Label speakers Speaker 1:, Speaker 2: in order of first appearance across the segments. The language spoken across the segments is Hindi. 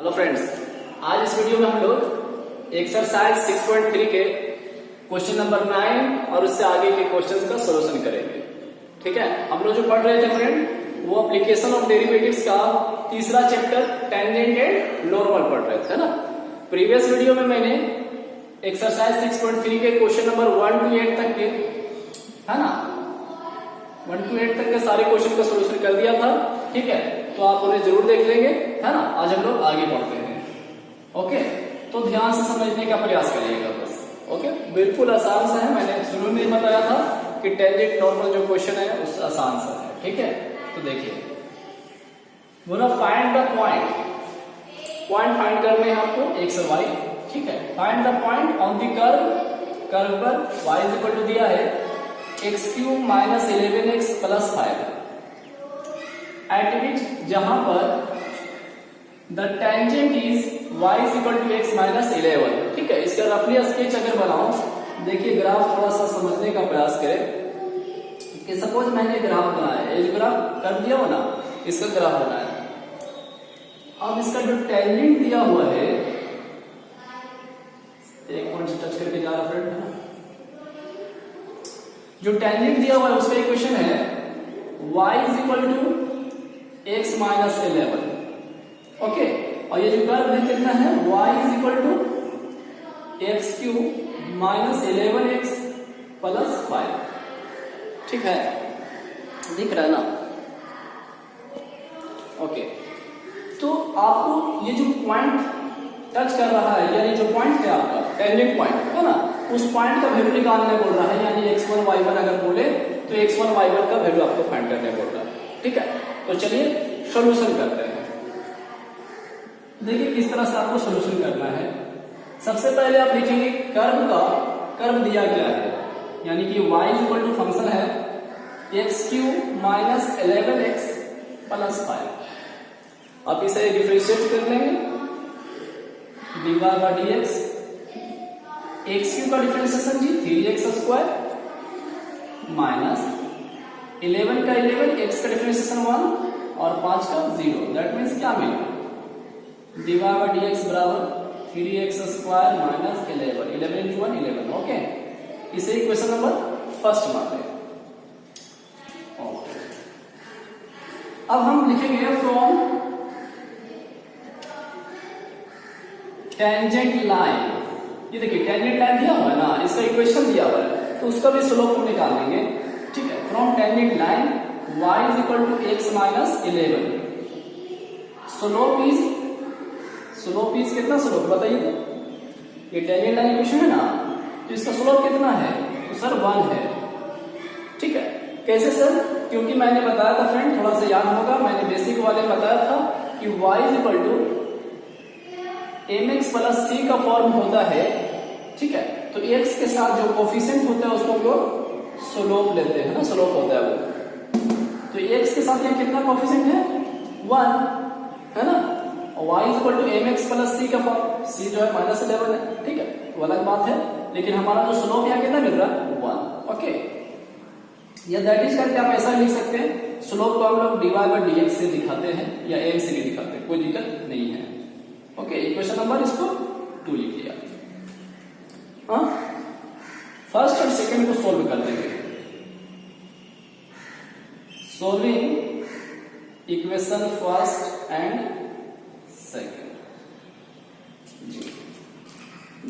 Speaker 1: हेलो फ्रेंड्स, आज इस वीडियो में हम लोग एक्सरसाइज 6.3 के क्वेश्चन नंबर 9 और उससे आगे के क्वेश्चंस का सॉल्यूशन करेंगे। ठीक है, हम लोग जो पढ़ रहे थे फ्रेंड वो एप्लीकेशन ऑफ डेरिवेटिव्स का तीसरा चैप्टर टेंजेंट एंड नॉर्मल पढ़ रहे थे ना। प्रीवियस वीडियो में मैंने एक्सरसाइज 6.3 के क्वेश्चन नंबर 1 to 8 तक के है ना 1 to 8 तक के सारे क्वेश्चन का सॉल्यूशन कर दिया था। ठीक है, तो आप उन्हें जरूर देख लेंगे, है ना। आज हम लोग आगे बढ़ते हैं। ओके, तो ध्यान से समझने का प्रयास करिएगा बस। ओके, बिल्कुल आसान सा है। मैंने शुरू में बताया था कि टेंजेंट नॉर्मल जो क्वेश्चन है उस आसान सा है। ठीक है, तो देखिए बोला फाइंड द पॉइंट फाइंड करने हैं आपको एक्स और वाई। ठीक है, find the point on the curve पर y इज इक्वल टू दिया है x³ minus 11x plus 5 eight which जहां पर the tangent is y is equal to x minus 11। ठीक है, इसका रफली स्केच अगर बनाऊं, देखिए ग्राफ थोड़ा सा समझने का प्रयास करें कि सपोज मैंने ग्राफ बनाया है, ये जो ग्राफ कर दिया हो ना, इसका ग्राफ बनाया। अब इसका जो टेंजेंट दिया हुआ है, एक पॉइंट से टच करके जा रहा फ्रेंड, है ना। जो टेंजेंट दिया हुआ है उसका इक्वेशन है y is equal to x minus 11। Okay, और ये जो कर्व है कितना है, y is equal to x³ minus 11x plus 5। ठीक है, दिख रहा है ना। ओके, तो आपको ये जो पॉइंट टच कर रहा है, यानी जो पॉइंट है आपका टेंजेंट पॉइंट है ना, उस पॉइंट का वैल्यू निकालने बोल रहा है। यानी x1 y1 अगर बोले तो x1 y1 का वैल्यू आपको फाइंड करने बोल रहा है। ठीक है, तो चलिए सॉल्यूशन करते हैं। देखिए किस तरह से आपको सॉल्यूशन करना है। सबसे पहले आप लिखेंगे कर्व दिया क्या है, यानी कि y is equal to function है x³ माइनस 11x प्लस 5। आप इसे डिफरेंशिएट कर लेंगे, dy बाय dx। x³ का डिफरेंशिएशन जी 3x स्क्वायर माइनस 11 का 11, x का डिफरेंशिएशन 1 और 5 का 0। दैट मीन्स क्या मिला, dy बाय dx बराबर 3x square minus 11, 11 into 1 11। Okay, इसे इक्वेशन नंबर फर्स्ट मानते हैं। अब हम लिखेंगे फ्रॉम टेंजेंट लाइन। ये देखिए टेंजेंट लाइन दिया हुआ है ना, इसका इक्वेशन दिया हुआ है, तो उसका भी स्लोप हम निकाल लेंगे। ठीक है, from tangent line y is equal to x minus 11। Slope is कितना स्लोप बताइए तो। ये टेंजेंट लाइन इक्वेशन है ना, तो इसका स्लोप कितना है, तो सर 1 है। ठीक है, कैसे सर, क्योंकि मैंने बताया था फ्रेंड, थोड़ा सा याद होगा, मैंने बेसिक वाले में बताया था कि y is equal to mx plus c का फॉर्म होता है। ठीक है, तो x के साथ जो कोफिशिएंट होता है उसको हम लोग स्लोप लेते हैं ना, स्लोप होता है वो। तो x के साथ यहाँ कितना कोफिशिएंट है, 1 है ना, और y is equal to mx plus c का फॉर्म, c जो है माइनस 11 है। ठीक है, वो अलग बात है, लेकिन हमारा जो स्लोप यहाँ कितना मिल रहा है 1। ओके, या दैट इज करके आप ऐसा लिख सकते हैं, स्लोप को हम लोग dy बाय dx से दिखाते हैं या m से भी दिखाते हैं, कोई दिक्कत नहीं है। ओके, इक्वेशन नंबर इसको 2 लिख लिया। हाँ, फर्स्ट और सेकंड को सोल्व कर देंगे। Solving equation first and second जी,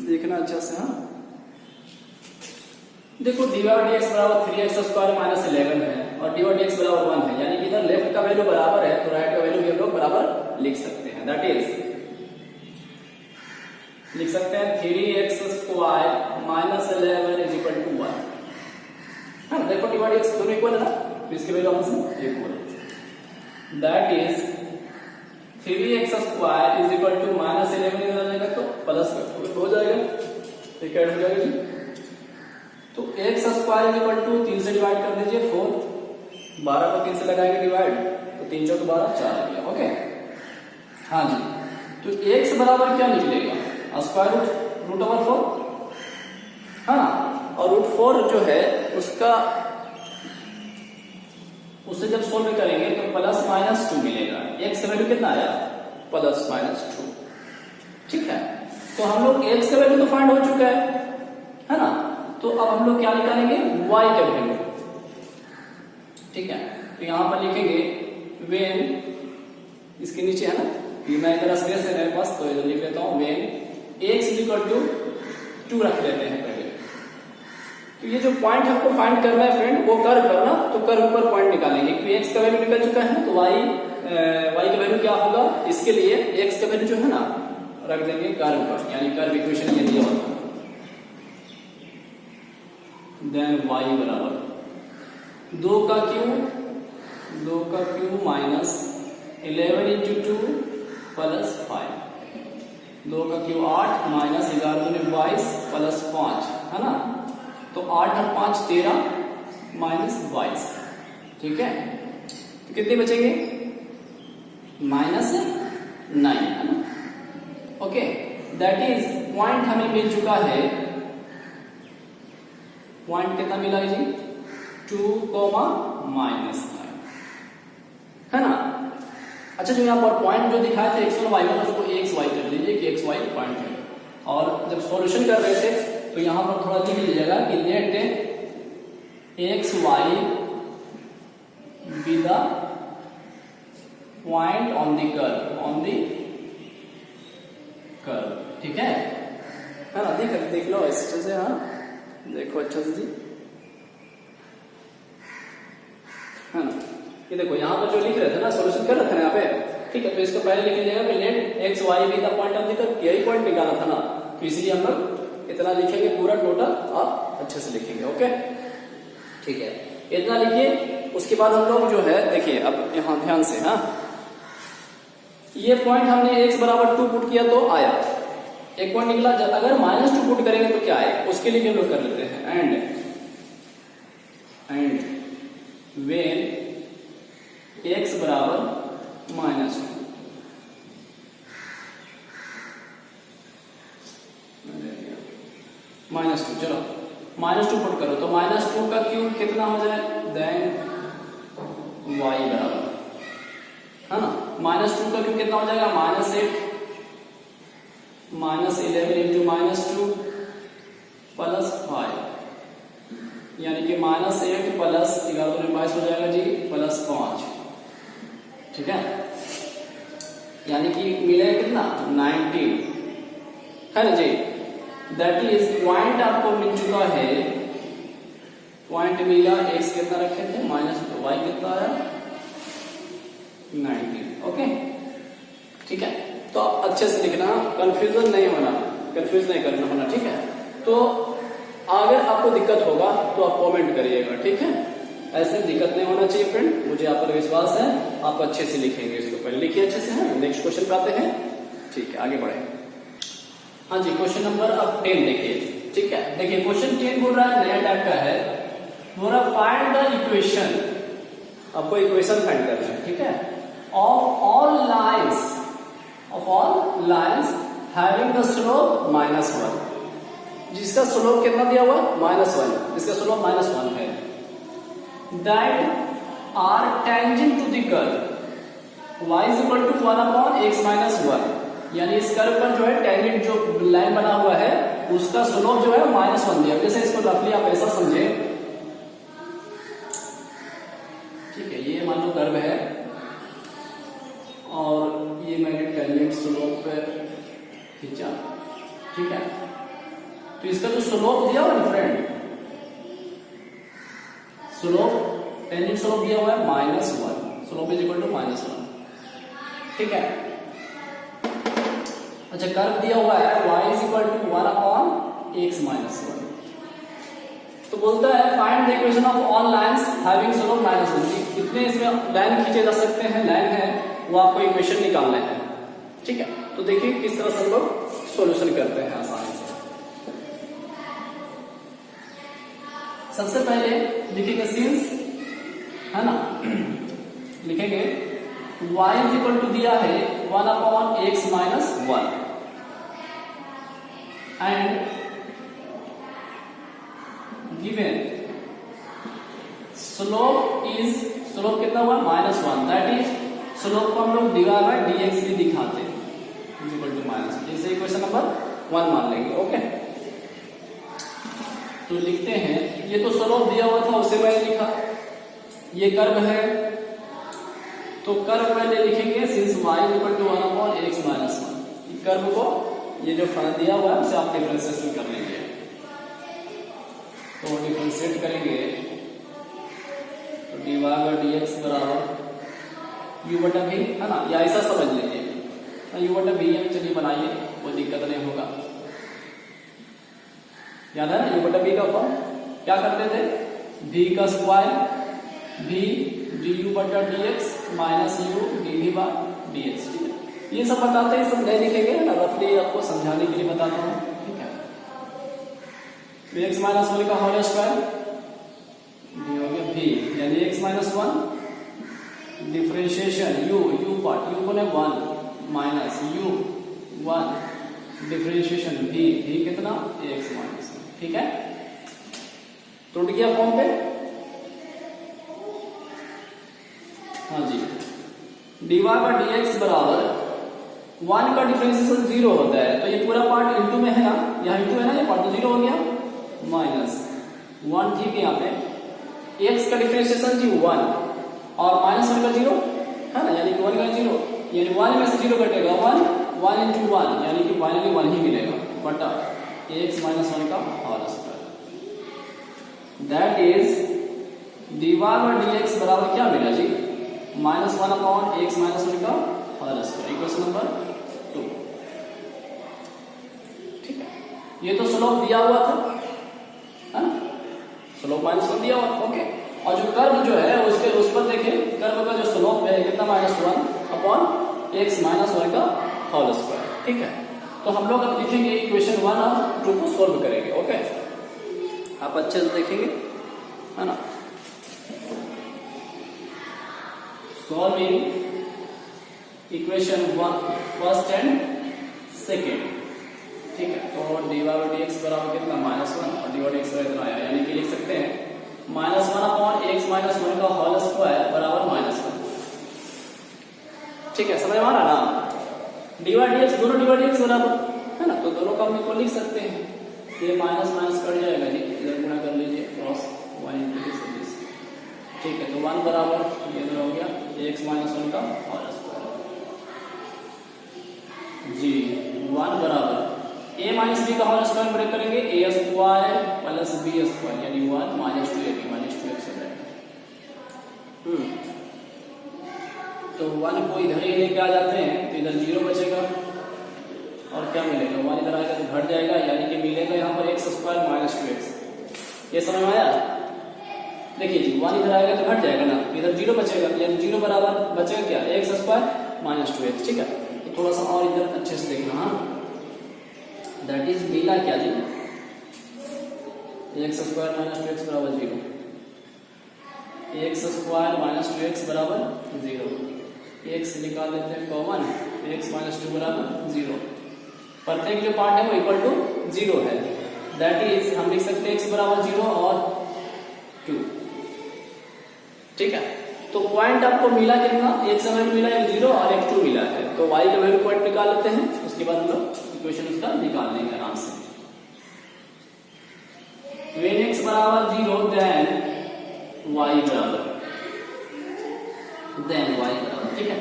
Speaker 1: देखना अच्छा से। हाँ, देखो dy बाय dx बराबर 3x स्क्वायर माइनस 11 है और dy बाय dx बराबर 1 है, यानी कि इधर लेफ्ट का वैल्यू बराबर है तो राइट का वैल्यू भी हम लोग बराबर लिख सकते हैं। दैट इज लिख सकते हैं 3x square minus 11 is equal to 1। हाँ, देखो dy बाय dx दोनों इक्वल है ना, तो इसके वैल्यू आपस में इक्वल है। That is 3x square is equal to minus 11 इधर आ जाएगा तो प्लस हो जाएगा, ठीक है, हो जाएगा जी। तो x square is equal to 3 से डिवाइड कर दीजिए 4, 12 को 3 से लगाएंगे डिवाइड, तो 3 चौक 12 4 आ गया। ओके, हाँ जी, तो x बराबर क्या निकलेगा, स्क्वायर रूट ओवर 4, हाँ, और रूट 4 जो है उसका उसे जब सोल्व करेंगे तो प्लस माइनस 2 मिलेगा। x का वैल्यू कितना आया, प्लस माइनस 2। तो हम लोग x का वैल्यू तो फाइंड हो चुका है ना। तो अब हम लोग क्या निकालेंगे, y का वैल्यू। ठीक है, तो यहां पर लिखेंगे व्हेन, इसके नीचे है ना, ये मैं इधर स्पेस है मेरे पास तो इधर लिख लेता हूं व्हेन x इक्वल टू 2 रख लेते हैं पहले। तो ये जो पॉइंट हमको फाइंड करना है फ्रेंड, वो कर्व करना, तो कर्व पर पॉइंट निकालेंगे क्योंकि x का वैल्यू निकल चुका है, तो y का वैल्यू क्या होगा, इसके लिए x का वैल्यू जो है ना रख देंगे कर्व पर, यानी कर्व इक्वेशन ये दिया होगा। देन y बराबर 2 का क्यूब माइनस 11 इंटू 2 प्लस 5, 2 का क्यूब 8 माइनस 11 दूनी 22 प्लस 5 है ना, तो 8 और 5 13 माइनस 22। ठीक है, तो कितने बचेंगे, -9 है ना। ओके, दैट इज पॉइंट हमें मिल चुका है, पॉइंट कितना मिला जी, 2, -9 है ना। अच्छा, जो यहाँ पर पॉइंट जो दिखाए थे x1 y1, उसको xy कर लीजिए कि xy पॉइंट है। और जब सॉल्यूशन कर रहे थे तो यहां पर थोड़ा लिख लीजिएगा कि let xy be the point on the curve. ठीक है ना, देख लो अच्छे से, हाँ देखो अच्छे से जी, है ना। ये देखो यहाँ पर जो लिख रहे थे ना, सॉल्यूशन कर रहे थे ना यहाँ पे। ठीक है, तो इसको पहले लिख लीजिएगा कि let x y be the point of the curve, यही पॉइंट निकाला था ना, तो इसलिए हम लोग इतना लिखेंगे पूरा टोटल, आप अच्छे से लिखेंगे। ओके, ठीक है, इतना लिखिए। उसके बाद हम लोग जो है देखिए, अब यहाँ ध्यान से, हाँ ये पॉइंट हमने x बराबर 2 पुट किया तो आया, एक पॉइंट निकला। अगर -2 पुट करेंगे तो क्या आएगा, उसके लिए भी हम लोग कर लेते हैं एंड व्हेन x बराबर -2, चलो -2 पुट करो तो -2 का क्यूब कितना हो जाए, देन y बराबर, है ना, -2 का क्यूब कितना हो जाएगा, -11 इंटू -2 प्लस 5, यानी कि -8 प्लस 11 22 हो जाएगा जी, प्लस 5। ठीक है, यानी कि मिलेगा कितना, 19, है ना जी। दैट इज पॉइंट आपको मिल चुका है, पॉइंट मिला, x कितना रखे थे -2, y कितना आया 19। ओके, ठीक है, तो आप अच्छे से लिखना, कंफ्यूजन नहीं होना, कंफ्यूज नहीं करना होना। ठीक है, तो अगर आपको दिक्कत होगा तो आप कमेंट करिएगा। ठीक है, ऐसे दिक्कत नहीं होना चाहिए फ्रेंड, मुझे आप पर विश्वास है, आप अच्छे से लिखेंगे। इसको पहले लिखिए अच्छे से, है। नेक्स्ट क्वेश्चन पे आते हैं। ठीक है, आगे बढ़े। हाँ जी, क्वेश्चन नंबर अब 10 देखिए। ठीक है, देखिए क्वेश्चन 10 बोल रहा है, नया टाइप का है, बोला फाइंड द इक्वेशन, आपको इक्वेशन फाइंड करना है। ठीक है, of all lines having the slope -1, जिसका स्लोप कितना दिया हुआ -1, जिसका स्लोप -1 है, that are tangent to the curve y is equal to 1/x-1, यानी इस कर्व पर जो है टेंजेंट जो लाइन बना हुआ है उसका स्लोप जो है -1 दिया। जैसे इसको रफली आप ऐसा समझे, ठीक है, ये मान लो कर्व है और ये मैंने टेंजेंट स्लोप पे खींचा। ठीक है, तो इसका जो स्लोप दिया हुआ है फ्रेंड, स्लोप टेंजेंट स्लोप दिया हुआ है -1, स्लोप इज इक्वल टू -1। ठीक है, अच्छा कर्व दिया हुआ है y is equal to 1/x-1, तो बोलता है find the equation of all lines having slope -1। कितने इसमें लाइन खींचे जा सकते हैं, लाइन है, वो आपको इक्वेशन निकालना है। ठीक है, तो देखिए किस तरह से हम लोग सॉल्यूशन करते हैं आसानी से। सबसे पहले लिखेंगे सिंस, है ना, लिखेंगे y इज इक्वल टू दिया है 1/x-1 एंड गिवन स्लोप कितना हुआ -1, दैट इज स्लोप को हम लोग डिवाइड बाय dx भी दिखाते हैं, इज इक्वल टू -1। जैसे इक्वेशन नंबर 1 मान लेंगे। ओके, तो लिखते हैं, ये तो स्लोप दिया हुआ था उसे मैंने लिखा, ये कर्व है तो कर्व पहले लिखेंगे since y equal to 1/x minus 1। Curve को ये जो फलन दिया हुआ है उसे आप डिफरेंशिएशन कर लेंगे, तो डिफरेंशिएट करेंगे तो dy बाय dx बराबर u बटा v है ना, या ऐसा समझ लीजिए u बटा v है, चलिए बनाइए, कोई दिक्कत नहीं होगा। याद है ना u बटा v का फॉर्म क्या करते थे, v का स्क्वायर v du बटा dx minus u dv by dx। ठीक है, ये सब बताते हैं, सब नहीं लिखेंगे ना, रफली आपको समझाने के लिए बताता हूँ। ठीक है, तो x माइनस 1 का होल स्क्वायर ये हो गया v, यानी x minus 1 differentiation u part u को ने 1 माइनस u 1 डिफरेंशिएशन v कितना x माइनस 1। ठीक है, टूट गया फॉर्म पे। हाँ जी, dy बाय dx बराबर 1 का डिफरेंशिएशन 0 होता है, तो ये पूरा पार्ट इंटू में है ना, यहाँ इंटू है ना, ये पार्ट तो 0 हो गया, माइनस 1। ठीक है, यहाँ पे x का डिफरेंशिएशन जी 1 और माइनस 1 का 0 है ना, यानी कि 1 का 0, यानी 1 में से 0 कटेगा 1 इंटू 1, यानी कि फाइनली 1 ही मिलेगा बटा x माइनस 1 का whole square. That is dy by dx बराबर क्या मिला जी, माइनस 1/x माइनस 1 का होल स्क्वायर, इक्वेशन नंबर 2। ठीक है, ये तो स्लोप दिया हुआ था है ना, स्लोप माइनस 1 दिया हुआ। ओके, और जो कर्व जो है उसके उस पर देखिए, कर्व का जो स्लोप है कितना, माइनस 1/x माइनस 1 का होल स्क्वायर। ठीक है, तो हम लोग अब लिखेंगे इक्वेशन 1 और 2 को सोल्व करेंगे। ओके, आप अच्छे से देखेंगे है ना। Solving equation 1 first and second. ठीक है, तो dy बाय dx बराबर कितना, माइनस 1 और dy बाय dx इतना आया, यानी कि लिख सकते हैं माइनस 1/x माइनस 1 का होल स्क्वायर बराबर माइनस 1। ठीक है, समझ में आ रहा ना, dy बाय dx दोनों dy बाय dx बराबर है ना, तो दोनों का हम को लिख सकते हैं, ये माइनस माइनस कट जाएगा जी, इधर गुणा कर लीजिए, क्रॉस 1 इंटू दिस। ठीक है, तो 1 बराबर ये इधर हो गया x माइनस 1 का होल स्क्वायर जी, 1 बराबर a माइनस b का होल स्क्वायर ब्रेक करेंगे, a square plus b square, यानी 1 माइनस 2ab माइनस 2x हो जाएगा। तो 1 को इधर ही लेके आ जाते हैं, तो इधर 0 बचेगा और क्या मिलेगा, 1 इधर आएगा तो घट जाएगा, यानी कि मिलेगा यहाँ पर x स्क्वायर माइनस 2x। ये समझ में आया, देखिए जी 1 इधर आएगा तो घट जाएगा ना, इधर 0 बचेगा, यानी 0 बराबर बचेगा क्या, x स्क्वायर माइनस 2x। ठीक है, तो थोड़ा सा और इधर अच्छे से देखना, हाँ, दैट इज मिला क्या जी, x स्क्वायर माइनस 2x बराबर 0, x स्क्वायर माइनस 2x बराबर 0, x निकाल लेते हैं कॉमन, x माइनस 2 बराबर 0, प्रत्येक जो पार्ट है वो इक्वल टू 0 है, दैट इज हम लिख सकते हैं x बराबर 0 और 2। ठीक है, तो पॉइंट आपको मिला कितना, एक समय मिला एक 0 और एक 2 मिला है, तो y का वैल्यू पॉइंट निकाल लेते हैं, उसके बाद हम लोग इक्वेशन उसका निकाल लेंगे आराम से। when x बराबर 0 then y बराबर ठीक है,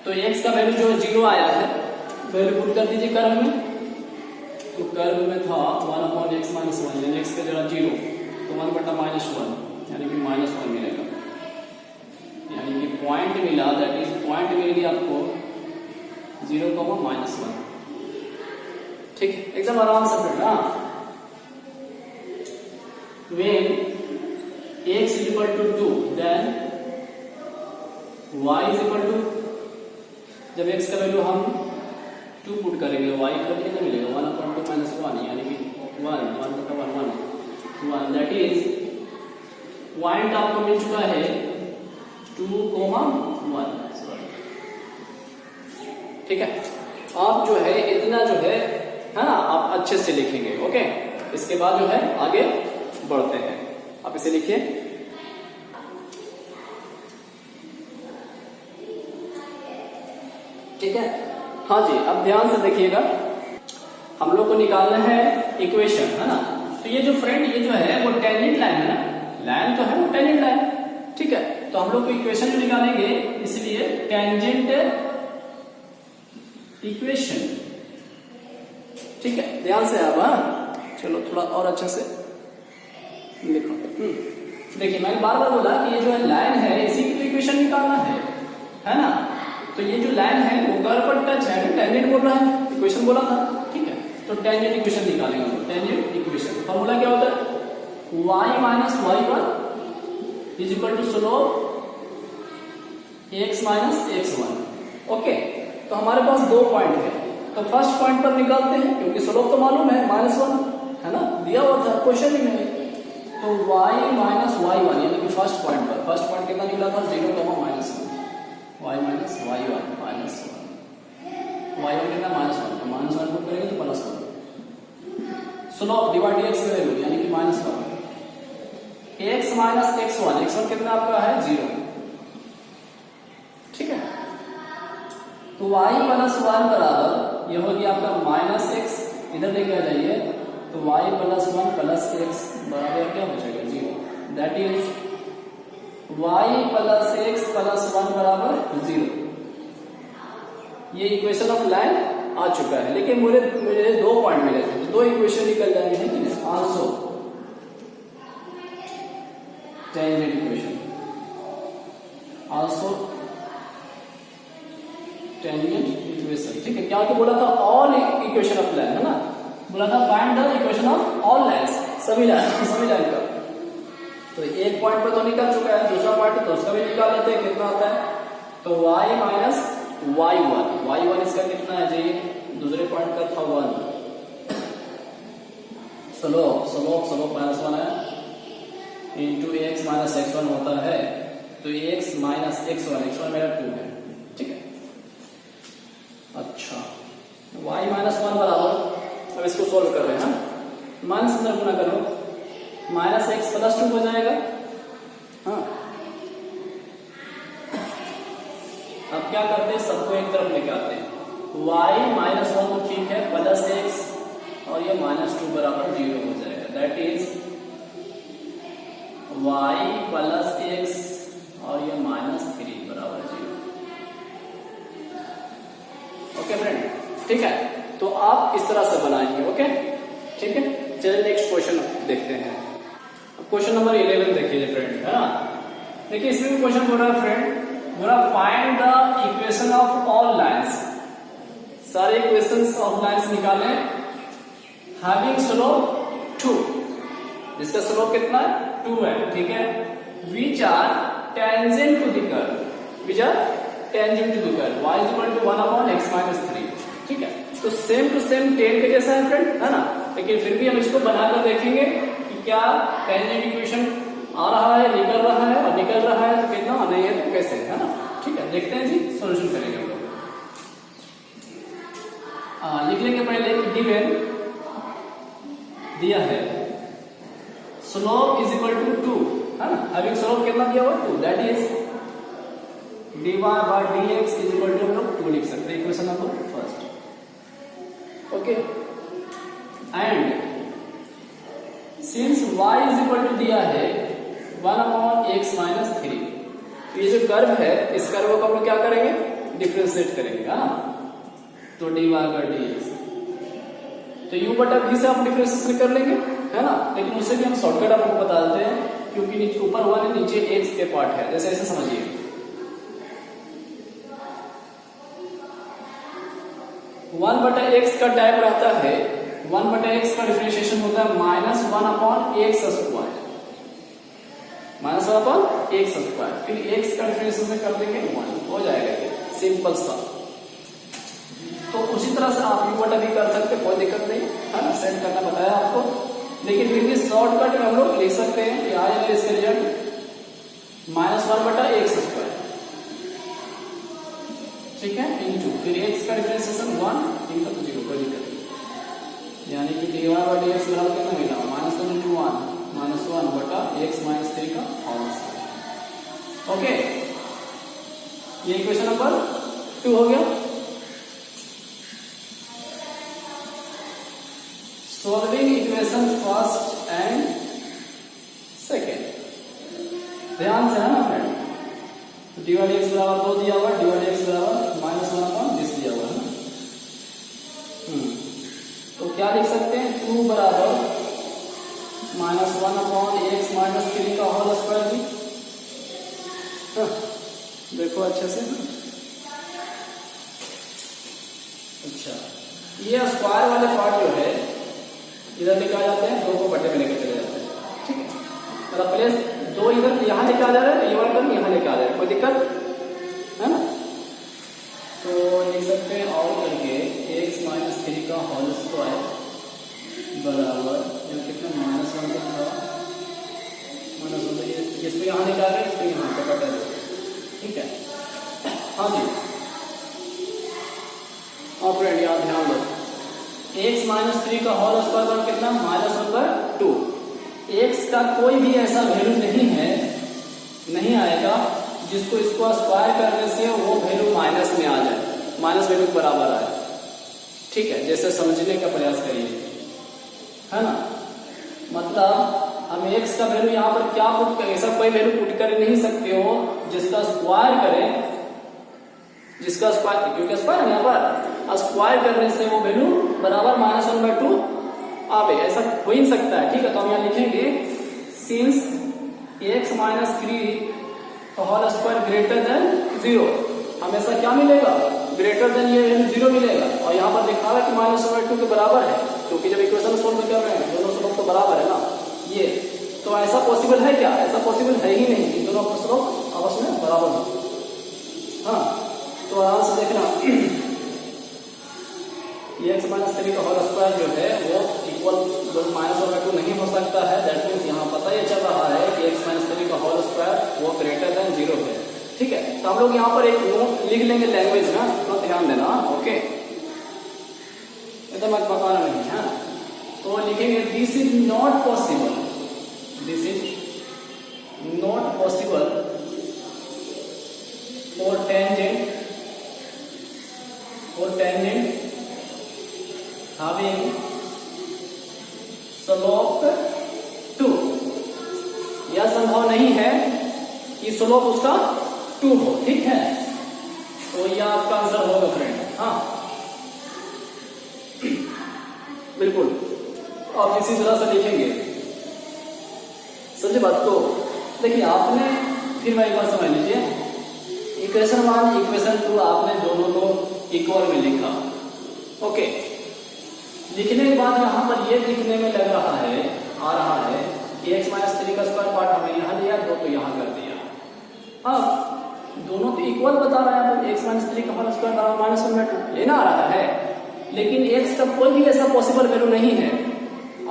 Speaker 1: तो x का वैल्यू जो 0 आया है, वैल्यू पुट कर दीजिए कर्व में, तो कर्व में था 1/x माइनस 1, यानी x का जरा 0, तो 1 बटा माइनस 1, यानी कि माइनस 1 मिलेगा, यानी कि पॉइंट मिला, दैट इज पॉइंट मिल गया आपको 0, माइनस 1। ठीक है, एकदम आराम से पढ़ना। when x is equal to 2 then y is equal to, जब x का वैल्यू हम 2 पुट करेंगे, y का वैल्यू कितना मिलेगा, 1/2 माइनस 1, यानी कि 1 दैट इज पॉइंट आपको मिल चुका है 2,1। ठीक है, आप जो है इतना जो है ना, आप अच्छे से लिखेंगे। ओके, इसके बाद जो है आगे बढ़ते हैं, आप इसे लिखिए। ठीक है, हाँ जी, अब ध्यान से देखिएगा, हम लोग को निकालना है इक्वेशन, है ना। तो ये जो फ्रेंड ये जो है वो टेंजेंट लाइन है ना, लाइन तो है वो टेंजेंट लाइन, ठीक है। तो हम लोग को इक्वेशन जो निकालेंगे इसलिए टेंजेंट इक्वेशन, ठीक है। ध्यान से आप, चलो थोड़ा और अच्छे से लिखो। देखिए मैंने बार बार बोला कि ये जो है लाइन है इसी की तो इक्वेशन निकालना है ना। तो ये जो लाइन है वो कर्व पर टच है, टेंजेंट बोल रहा है, इक्वेशन बोला था, ठीक है। तो टेंजेंट इक्वेशन निकालेंगे हम, टेंजेंट इक्वेशन फॉर्मूला क्या होता है, y minus y1 is equal to slope x minus x1। Okay, तो हमारे पास दो पॉइंट है, तो फर्स्ट पॉइंट पर निकालते हैं क्योंकि स्लोप तो मालूम है -1 है ना, दिया हुआ था क्वेश्चन ही में। तो y माइनस y1 यानी कि फर्स्ट पॉइंट पर, फर्स्ट पॉइंट कितना निकला था 0, -1, y minus y1 minus 1, y1 कितना -1, तो -1 को करेंगे तो +1, स्लोप डिवाइड x की वैल्यू यानी कि -1, x माइनस x1, x1 कितना आपका है 0, ठीक है। तो y प्लस 1 बराबर ये हो गया आपका -x, इधर लेके आ जाइए, तो y प्लस 1 प्लस x बराबर क्या बचेगा 0, that is y plus x plus 1 बराबर 0। ये इक्वेशन ऑफ लाइन आ चुका है, लेकिन मुझे दो पॉइंट मिले थे, तो दो इक्वेशन निकल जाएंगे, ठीक है। Also tangent equation, also tangent equation, ठीक है। क्या क्या बोला था, ऑल इक्वेशन ऑफ लाइन, है ना, बोला था find the equation of all lines, सभी लाइन का। तो एक पॉइंट पर तो निकल चुका है, दूसरा पॉइंट तो उसका भी निकाल लेते हैं, कितना आता है, तो y माइनस y1 इसका कितना है जी, दूसरे पॉइंट का था 1, स्लोप -1 है इंटू x माइनस x1 होता है, तो x माइनस x1 मेरा 2 है, ठीक है। अच्छा, y माइनस 1 बराबर, अब इसको सोल्व कर रहे हैं, माइनस अंदर गुना करो, -x प्लस 2 हो जाएगा, हाँ। अब क्या करते हैं, सबको एक तरफ लेके आते हैं, y माइनस 1 तो ठीक है, प्लस x और ये -2 बराबर 0 हो जाएगा, that is y plus x और ये -3 बराबर 0। ओके फ्रेंड, ठीक है। तो आप इस तरह से बनाएंगे, ओके, ठीक है। चलिए नेक्स्ट क्वेश्चन देखते हैं। क्वेश्चन नंबर 11 देखिए फ्रेंड, है ना। देखिए इसमें भी क्वेश्चन बोल रहा है फ्रेंड, बोला find the equation of all lines, सारे इक्वेशंस ऑफ लाइंस निकालें, हैविंग स्लोप 2, जिसका स्लोप कितना है 2 है, ठीक है, which are tangent to the curve, which are tangent to the curve, y is equal to 1/x minus 3, ठीक है। तो सेम टू सेम टेन के जैसा है फ्रेंड, है ना, लेकिन फिर भी हम इसको बनाकर देखेंगे कि क्या टेंजेंट इक्वेशन आ रहा है, निकल रहा है, और निकल रहा है तो कितना, नहीं है तो कैसे, है ना, ठीक है। देखते हैं जी, सॉल्यूशन करेंगे हम लोग। लिख लेंगे पहले कि गिवन दिया है स्लोप इज इक्वल टू 2, है ना, अभी स्लोप कितना दिया हुआ 2, that is dy by dx is equal to हम लोग 2 लिख सकते हैं, equation number first, okay. And since y is equal to दिया है 1/x माइनस 3, तो ये जो कर्व है इस कर्व को हम लोग क्या करेंगे, डिफरेंशिएट करेंगे, हाँ। तो dy by dx, तो u बटा v से आप डिफरेंशिएशन कर लेंगे, है ना, लेकिन उससे भी हम शॉर्टकट आपको बता देते हैं, क्योंकि नीचे ऊपर 1 है, नीचे x के पार्ट है, जैसे ऐसे समझिए, 1/x का टाइप रहता है, 1/x का डिफरेंशिएशन होता है -1/x स्क्वायर, -1/x स्क्वायर, फिर x का डिफरेंशिएशन कर देंगे 1 हो जाएगा, सिंपल सा। तो उसी तरह से आप u बटा v कर सकते, कोई दिक्कत नहीं, है ना, सेट करना बताया आपको, लेकिन फिर भी शॉर्टकट में हम लोग लिख सकते हैं कि आ जाएगा इसका रिजल्ट -1/x स्क्वायर, ठीक है, इंटू फिर x का डिफरेंशिएशन 1 इंटू 0, कोई दिक्कत नहीं, यानी कि dy by dx बराबर कितना मिला, -1 इंटू 1 1/x माइनस 3 का होल स्क्वायर, ओके। ये इक्वेशन नंबर 2 हो गया। Solving equation first and second, ध्यान से है ना फ्रेंड। dy dx बराबर 2 दिया हुआ, dy dx बराबर -1/this दिया हुआ है। तो क्या लिख सकते हैं, 2 बराबर -1/x - 3 का होल स्क्वायर भी। देखो अच्छे से। अच्छा, ये स्क्वायर वाले पार्ट जो है इधर लेके आ जाते हैं, 2 को बटे में लेके चले जाते हैं, ठीक है। मतलब प्लेस 2 इधर यहाँ लेके आ जा रहा है, ये वाला टर्म यहाँ लेके आ जा रहा है, कोई दिक्कत है ना। तो लिख सकते हैं और करके x - 3 का होल स्क्वायर बराबर कितना -1 था, -1 इसको यहाँ लेके आ गए, इसको यहाँ पे बटा दो, ठीक है। हाँ जी, और फ्रेंड याद ध्यान दो, x - 3 का होल स्क्वायर बराबर कितना, -1/2। x का कोई भी ऐसा वैल्यू नहीं आएगा जिसको इसको स्क्वायर करने से वो वैल्यू माइनस में आ जाए, माइनस वैल्यू के बराबर आए, ठीक है। जैसे समझने का प्रयास करिए, है ना। मतलब हम x का वैल्यू यहाँ पर क्या पुट करें, ऐसा कोई वैल्यू पुट कर नहीं सकते हो जिसका स्क्वायर करें, जिसका स्क्वायर, क्योंकि स्क्वायर यहाँ पर स्क्वायर करने से वो वैल्यू बराबर -1/2 आवे, ऐसा हो ही सकता है, ठीक है। तो हम यहाँ लिखेंगे सिंस x - 3 का होल स्क्वायर ग्रेटर देन 0, हमेशा क्या मिलेगा, ग्रेटर देन ये वैल्यू 0 मिलेगा। और यहाँ पर लिखा है कि -1/2 के बराबर है, क्योंकि जब इक्वेशन सोल्व कर रहे हैं दोनों स्लोप तो बराबर है ना ये। तो ऐसा पॉसिबल है क्या, ऐसा पॉसिबल है ही नहीं कि दोनों स्लोप आपस में बराबर हो। हाँ, तो आराम से देखना, ये x - 3 का होल स्क्वायर जो है वो इक्वल -1/2 नहीं हो सकता है। दैट मीन्स यहाँ पता ये चल रहा है कि x - 3 का होल स्क्वायर वो ग्रेटर देन 0 है, ठीक है। तो हम लोग यहाँ पर एक नोट लिख लेंगे लैंग्वेज ना, तो ध्यान देना, ओके। एकदम मत बताना नहीं है। तो लिखेंगे this is not possible, this is not possible for tangent having slope 2, यह संभव नहीं है कि स्लोप उसका 2 हो, ठीक है। तो यह आपका आंसर होगा फ्रेंड। हाँ बिल्कुल, आप इसी तरह से लिखेंगे, समझे बात को। देखिए आपने, फिर मैं एक बार समझ लीजिए, इक्वेशन 1 इक्वेशन 2 आपने दोनों को इक्वल में लिखा, ओके। लिखने के बाद यहाँ पर ये दिखने में लग रहा है, आ रहा है कि x - 3 का स्क्वायर पार्ट हमें यहाँ लिया, 2 तो यहाँ कर दिया। अब दोनों तो इक्वल बता रहा है, तो x - 3 का होल स्क्वायर बराबर -1/2 लेना आ रहा है, लेकिन x का कोई भी ऐसा पॉसिबल वैल्यू नहीं है।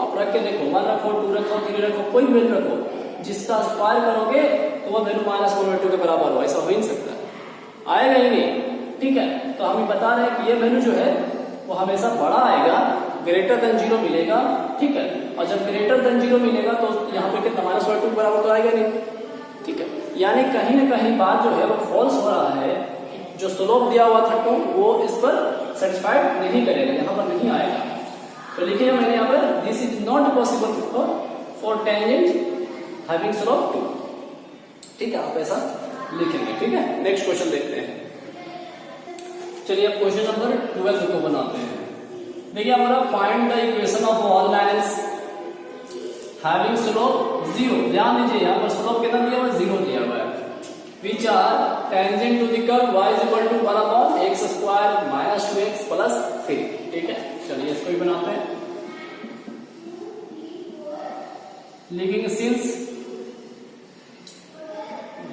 Speaker 1: आप रख के देखो, 1 रखो, 2 रखो, 3 रखो, कोई वैल्यू रखो, जिसका स्क्वायर करोगे तो वह वैल्यू -1/2 के बराबर हो, ऐसा हो ही नहीं सकता, आएगा ही नहीं, ठीक है। तो हम बता रहे हैं कि ये वैल्यू जो है वो हमेशा बड़ा आएगा, ग्रेटर देन 0 मिलेगा, ठीक है। और जब ग्रेटर देन 0 मिलेगा तो यहाँ पे कितना -1/2 के बराबर तो आएगा नहीं, ठीक है। यानी कहीं ना कहीं बात जो है वो फॉल्स हो रहा है, जो स्लोप दिया हुआ था 2 वो इस पर सेटिस्फाइड नहीं करेगा, यहाँ पर नहीं आएगा। तो लिखिए मैंने यहाँ पर this is not possible for tangent having slope 2, ठीक है। आप ऐसा लिखेंगे, ठीक है। नेक्स्ट क्वेश्चन देखते हैं। चलिए अब क्वेश्चन नंबर 12 को बनाते हैं। देखिए हमारा find the equation of all lines having slope 0, ध्यान दीजिए यहाँ पर स्लोप कितना दिया हुआ है, 0 दिया हुआ है, which are tangent to the curve y is equal to 1/x square minus 2x plus 3, ठीक है। चलिए इसको भी बनाते हैं, लिखेंगे सिंस,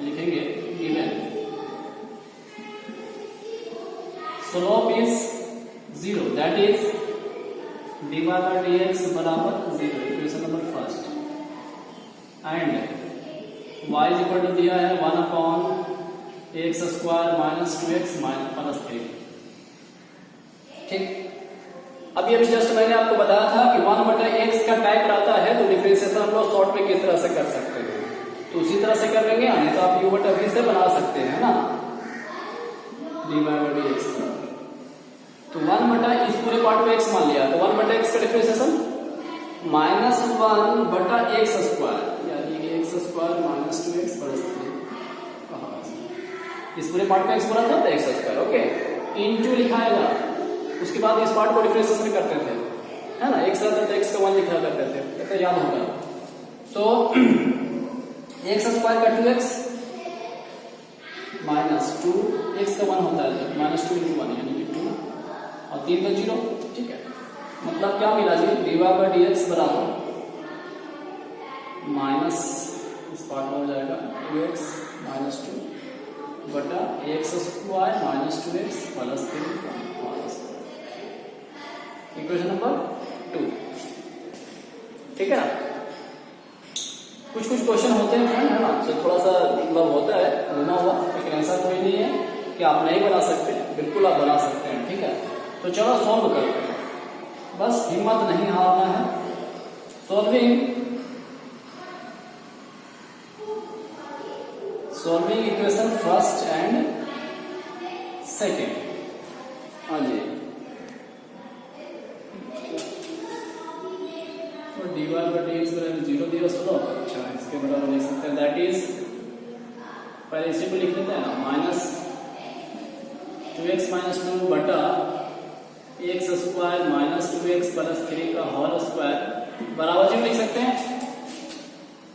Speaker 1: लिखेंगे given slope is 0, that is dy by dx बराबर 0, equation number first, and y is equal to दिया है 1/x square minus 2x plus 3, ठीक। अभी जस्ट मैंने आपको बताया था कि 1/x का टाइप रहता है तो डिफरेंशिएशन हम लोग शॉर्ट में किस तरह से कर सकते हैं, तो उसी तरह से कर लेंगे, नहीं तो आप u/v से बना सकते हैं ना, dy by dx। तो 1/, इस पूरे पार्ट में x मान लिया, तो 1/x का डिफरेंशिएशन -1 बटा एक्स स्क्वायर, यानी कि x square minus 2x plus 3, इस पूरे पार्ट का एक्स बोला था तो एक्स स्क्वायर, ओके, इनटू लिखाएगा। उसके बाद इस पार्ट को डिफरेंशिएशन करते थे, है ना, एक्स रहता था एक्स का 1 लिखा करते थे, तो याद होगा। तो एक्स स्क्वायर का 2x माइनस 2 एक्स का 1 होता है, माइनस 2 इंटू 1 यानी कि 2 और 3 तो 0, ठीक है। मतलब क्या मिला जी, dy बाई dx बराबर माइनस, इस पार्ट में हो जाएगा 2x माइनस 2 बटा x square minus 2x plus 3 का होल स्क्वायर, इक्वेशन नंबर 2, ठीक है। कुछ कुछ क्वेश्चन होते हैं फ्रेंड, है ना, तो थोड़ा सा मतलब होता है घुमा हुआ, लेकिन ऐसा कोई नहीं है कि आप नहीं बना सकते, बिल्कुल आप बना सकते हैं, ठीक है। तो चलो सॉल्व करते हैं, बस हिम्मत नहीं हारना है। Solving equation first and second, हाँ जी। तो dy बाई dx बराबर 0 दिया सुनो, अच्छा इसके बराबर लिख सकते हैं, दैट इज, पहले इसी को लिख लेते हैं ना, माइनस 2x माइनस 2 बटा x square minus 2x plus 3 का होल स्क्वायर बराबर 0 लिख सकते हैं,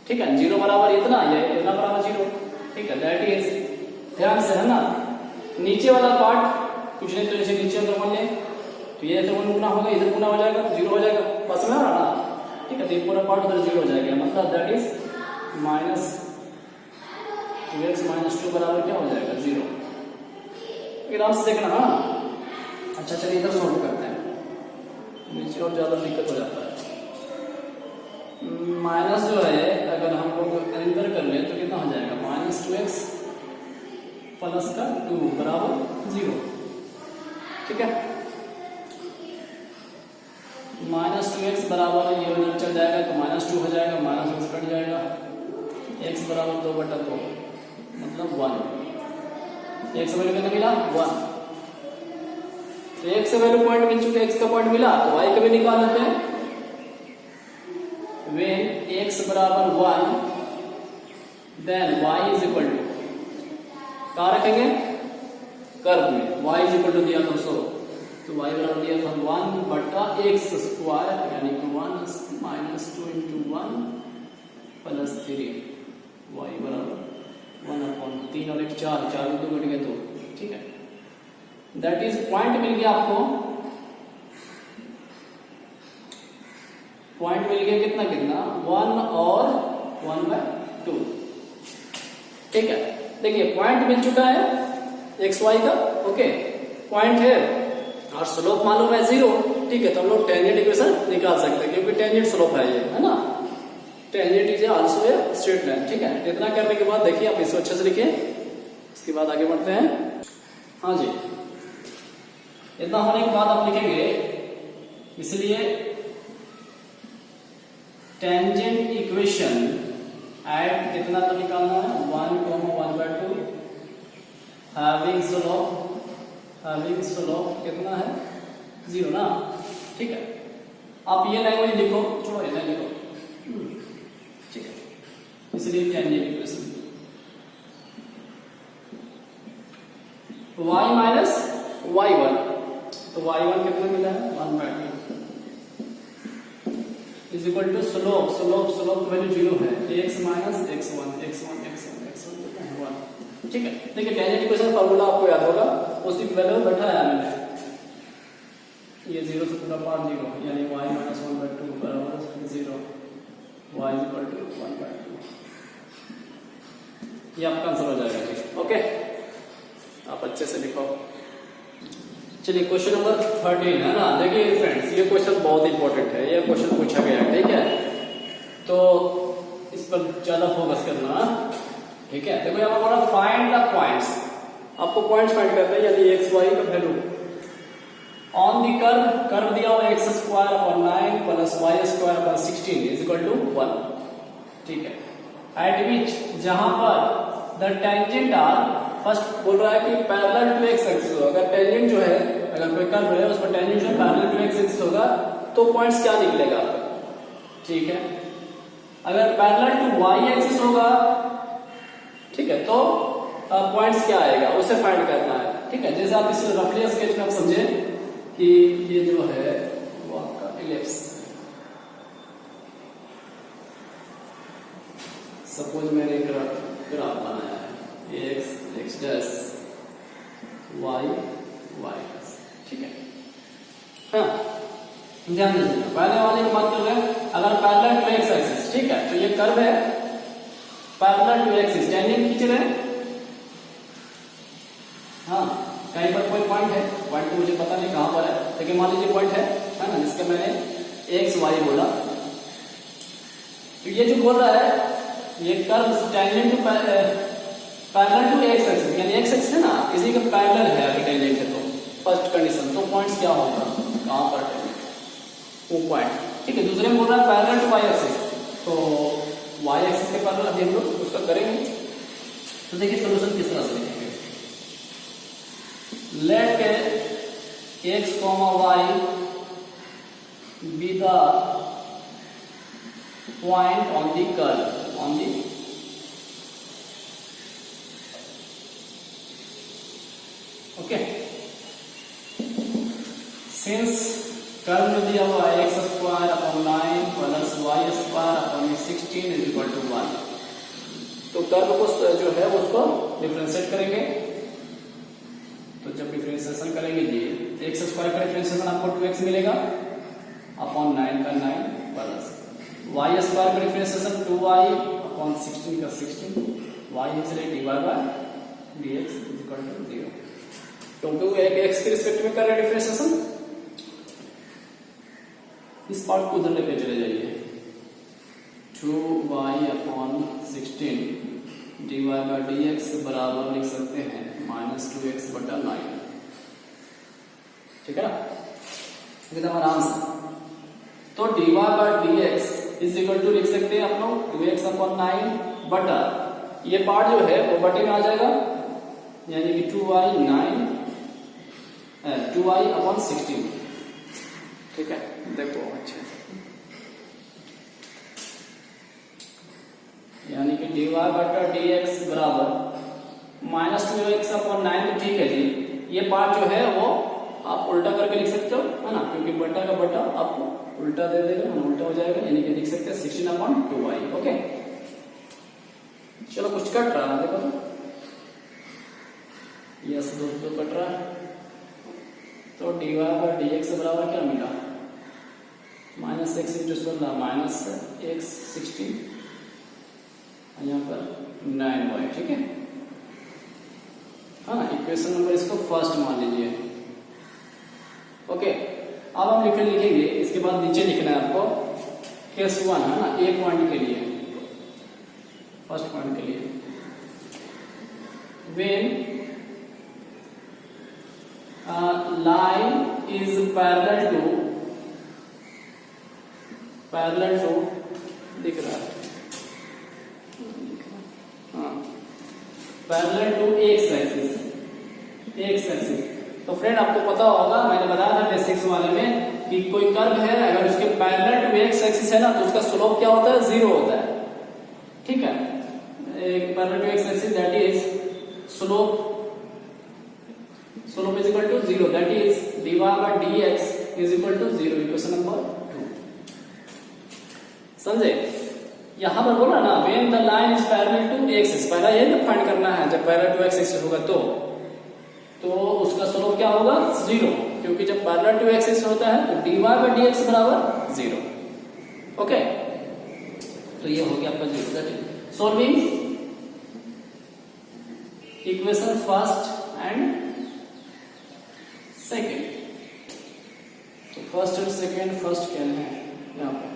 Speaker 1: ठीक है। 0 बराबर इतना, ये इतना बराबर 0, ठीक है। दैट इज, ध्यान से, है ना, नीचे वाला पार्ट कुछ नहीं तो इसे नीचे अगर मान ले तो ये तो 1 गुना होगा, इधर गुना हो जाएगा तो 0 हो जाएगा, बस में आ रहा ना, ठीक है। तो ये पूरा पार्ट उधर 0 हो जाएगा, मतलब that is minus 2x minus 2 बराबर क्या हो जाएगा 0, आराम से देखना, हाँ। अच्छा चलिए इधर सॉल्व करते हैं, नीचे और ज्यादा दिक्कत हो जाता है। माइनस जो है अगर हम लोग एंटर कर ले तो कितना हो जाएगा, माइनस 2x प्लस का 2 बराबर 0, ठीक है। माइनस 2x बराबर ये उधर चल जाएगा तो माइनस 2 हो जाएगा, माइनस 2 कट जाएगा, x बराबर 2 बटा 2 मतलब 1, x वैल्यू कितना मिला 1, तो x वैल्यू पॉइंट मिल चुके, x का पॉइंट मिला तो y का भी निकाल लेते हैं। When x बराबर 1 then y is equal to, कहाँ रखेंगे, कर्व में, y is equal to दिया था तो y बराबर दिया था 1 बटा x स्क्वायर यानी कि 1 माइनस 2 इंटू 1 प्लस 3, y बराबर 1/3 और 1 4, 4 में 2 घट गए 2, ठीक है। दैट इज पॉइंट मिल गया आपको, पॉइंट मिल गया कितना कितना 1 और 1/2, ठीक है। देखिए पॉइंट मिल चुका है एक्स वाई का, ओके, पॉइंट है और स्लोप मालूम है 0, ठीक है। तो हम लोग टेंजेंट इक्वेशन निकाल सकते हैं क्योंकि टेंजेंट स्लोप है ये, है ना, tangent is also a straight line, ठीक है। इतना करने के बाद देखिए आप इसको अच्छे से लिखिए, इसके बाद आगे बढ़ते हैं, हाँ जी। इतना होने के बाद आप लिखेंगे, इसलिए टेंजेंट इक्वेशन एट कितना तो निकालना है 1,1/2 हैविंग स्लोप कितना है 0 ना, ठीक है। आप ये लैंग्वेज लिखो, छोड़ो ये लिखो, ठीक है। इसलिए tangent equation y minus y1, तो y1 कितना मिला है 1/2 is equal to slope value 0 है, x माइनस x1 कितना है 1, ठीक है। देखिए टेंजेंट इक्वेशन फार्मूला आपको याद होगा, उसी वैल्यू में बैठा है मैंने, ये 0 से पूरा पार्ट 0 यानी y माइनस 1/2 बराबर 0, y इज इक्वल टू 1/2, ये आपका आंसर हो जाएगा, ठीक है, ओके। आप अच्छे से लिखो। चलिए क्वेश्चन नंबर 13 है ना, देखिए फ्रेंड्स ये क्वेश्चन बहुत इंपॉर्टेंट है, ये क्वेश्चन पूछा गया है, ठीक है, तो इस पर ज्यादा फोकस करना, ठीक है। देखो यहाँ पर फाइंड द पॉइंट्स, आपको पॉइंट्स फाइंड करना है, यदि एक्स वाई का वैल्यू ऑन दी कर्व दिया हुआ x square upon 9 plus y square upon 16 is equal to 1, ठीक है। एट विच, जहां पर द टेंजेंट आर, फर्स्ट बोल रहा है कि पैरेलल टू एक्स एक्सिस होगा, अगर टेंजेंट जो है, अगर कोई कर्व है उसमें टेंजेंट जो है पैरेलल टू एक्स एक्सिस होगा तो पॉइंट्स क्या निकलेगा आपका, ठीक है। अगर पैरेलल टू वाई एक्सिस होगा, ठीक है, तो पॉइंट्स क्या आएगा उसे फाइंड करना है। ठीक है, जैसे आप इस रफली स्केच में आप समझे कि ये जो है वो आपका इलिप्स, सपोज मैंने ग्राफ बनाया है x x dash y y, ठीक है। हाँ, ध्यान दीजिए, पहले वाले की बात कर रहे हैं। अगर पैरेलल टू एक्स एक्सिस, ठीक है, तो ये कर्व है पैरेलल टू एक्सिस, टेंजेंट खींच रहे हैं। हाँ, कहीं पर कोई पॉइंट है, पॉइंट तो मुझे पता नहीं कहां पर है, लेकिन मान लीजिए पॉइंट है ना, जिसका मैंने एक्स वाई बोला। तो ये जो बोल रहा है ये curve tangent to parallel to x axis, यानी एक्स एक्सिस है ना, इसी का पैरेलल है अभी टेंजेंट है। तो फर्स्ट कंडीशन, तो पॉइंट्स क्या होगा, कहां पर टेंजेंट, वो पॉइंट। ठीक है, दूसरे में बोल रहा है पैरेलल टू वाई एक्सिस, तो वाई एक्सिस के पैरेलल अभी हम लोग उसका करेंगे। तो देखिए सोल्यूशन किस तरह से लिखेंगे। Let x, y be the point on the curve, on the okay, since curve में दिया हुआ है x square upon 9 plus y square upon 16 is equal to 1, तो कर्व को जो है उसको डिफरेंशिएट करेंगे। तो जब डिफरेंशिएशन करेंगे जी, एक्स स्क्वायर का डिफरेंशिएशन आपको 2x मिलेगा अपॉन 9 का 9 प्लस y स्क्वायर का डिफरेंशिएशन 2y अपॉन 16 का 16, y is divide by dx is equal to 0। क्योंकि एक x के रिस्पेक्ट में कर रहे हैं डिफरेंशिएशन, इस पार्ट को उधर लेके चले जाइए। 2y upon 16 divide by dx बराबर लिख सकते हैं -2x बटा 9, ठीक है ना, एकदम आराम से। तो divide by dx is equal to लिख सकते हैं आप लोग 2x अपॉन 9 बटा, ये पार्ट जो है वो बटे में आ जाएगा, यानी कि 2y अपॉन 16, ठीक है। देखो अच्छे से, यानी कि डिवाइड बटा dx बराबर -2x अपॉन 9, तो ठीक है जी, ये पार्ट जो है वो आप उल्टा करके लिख सकते हो, है ना, क्योंकि बटा का बटा आपको उल्टा दे देगा, उल्टा हो जाएगा, यानी कि लिख सकते हैं 16 अपॉन 2y। ओके, चलो कुछ कट रहा है, देखो तो यस दोस्तों कट रहा है। तो डिवाइड बाय dx बराबर क्या मिला, -x इंटू 16 -x 16, यहाँ पर 9y, ठीक है। हाँ, इक्वेशन नंबर इसको फर्स्ट मान लीजिए। ओके, अब हम लिखेंगे, इसके बाद नीचे लिखना है आपको केस 1, है ना, ए पॉइंट के लिए, फर्स्ट पॉइंट के लिए, when line is parallel to दिख रहा है, हाँ, पैरेलल टू एक्स एक्सिस। तो फ्रेंड आपको पता होगा, मैंने बताया था बेसिक्स वाले में कि कोई कर्व है, अगर उसके पैरेलल टू एक्स एक्सिस है ना, तो उसका स्लोप क्या होता है, 0 होता है, ठीक है। एक parallel to x axis that is slope is equal to 0, that is divide by dx is equal to 0, equation number 2, समझे। यहां पर बोला ना when the line is parallel to axis, पहला ये तो फाइंड करना है, जब पैरेलल टू एक्सिस होगा तो उसका स्लोप क्या होगा, 0, क्योंकि जब पैरेलल टू एक्सिस होता है तो dy बाय dx बराबर 0। ओके, तो ये हो गया आपका 0, that is solving equation first and second. तो फर्स्ट और सेकेंड, फर्स्ट क्या है यहाँ पर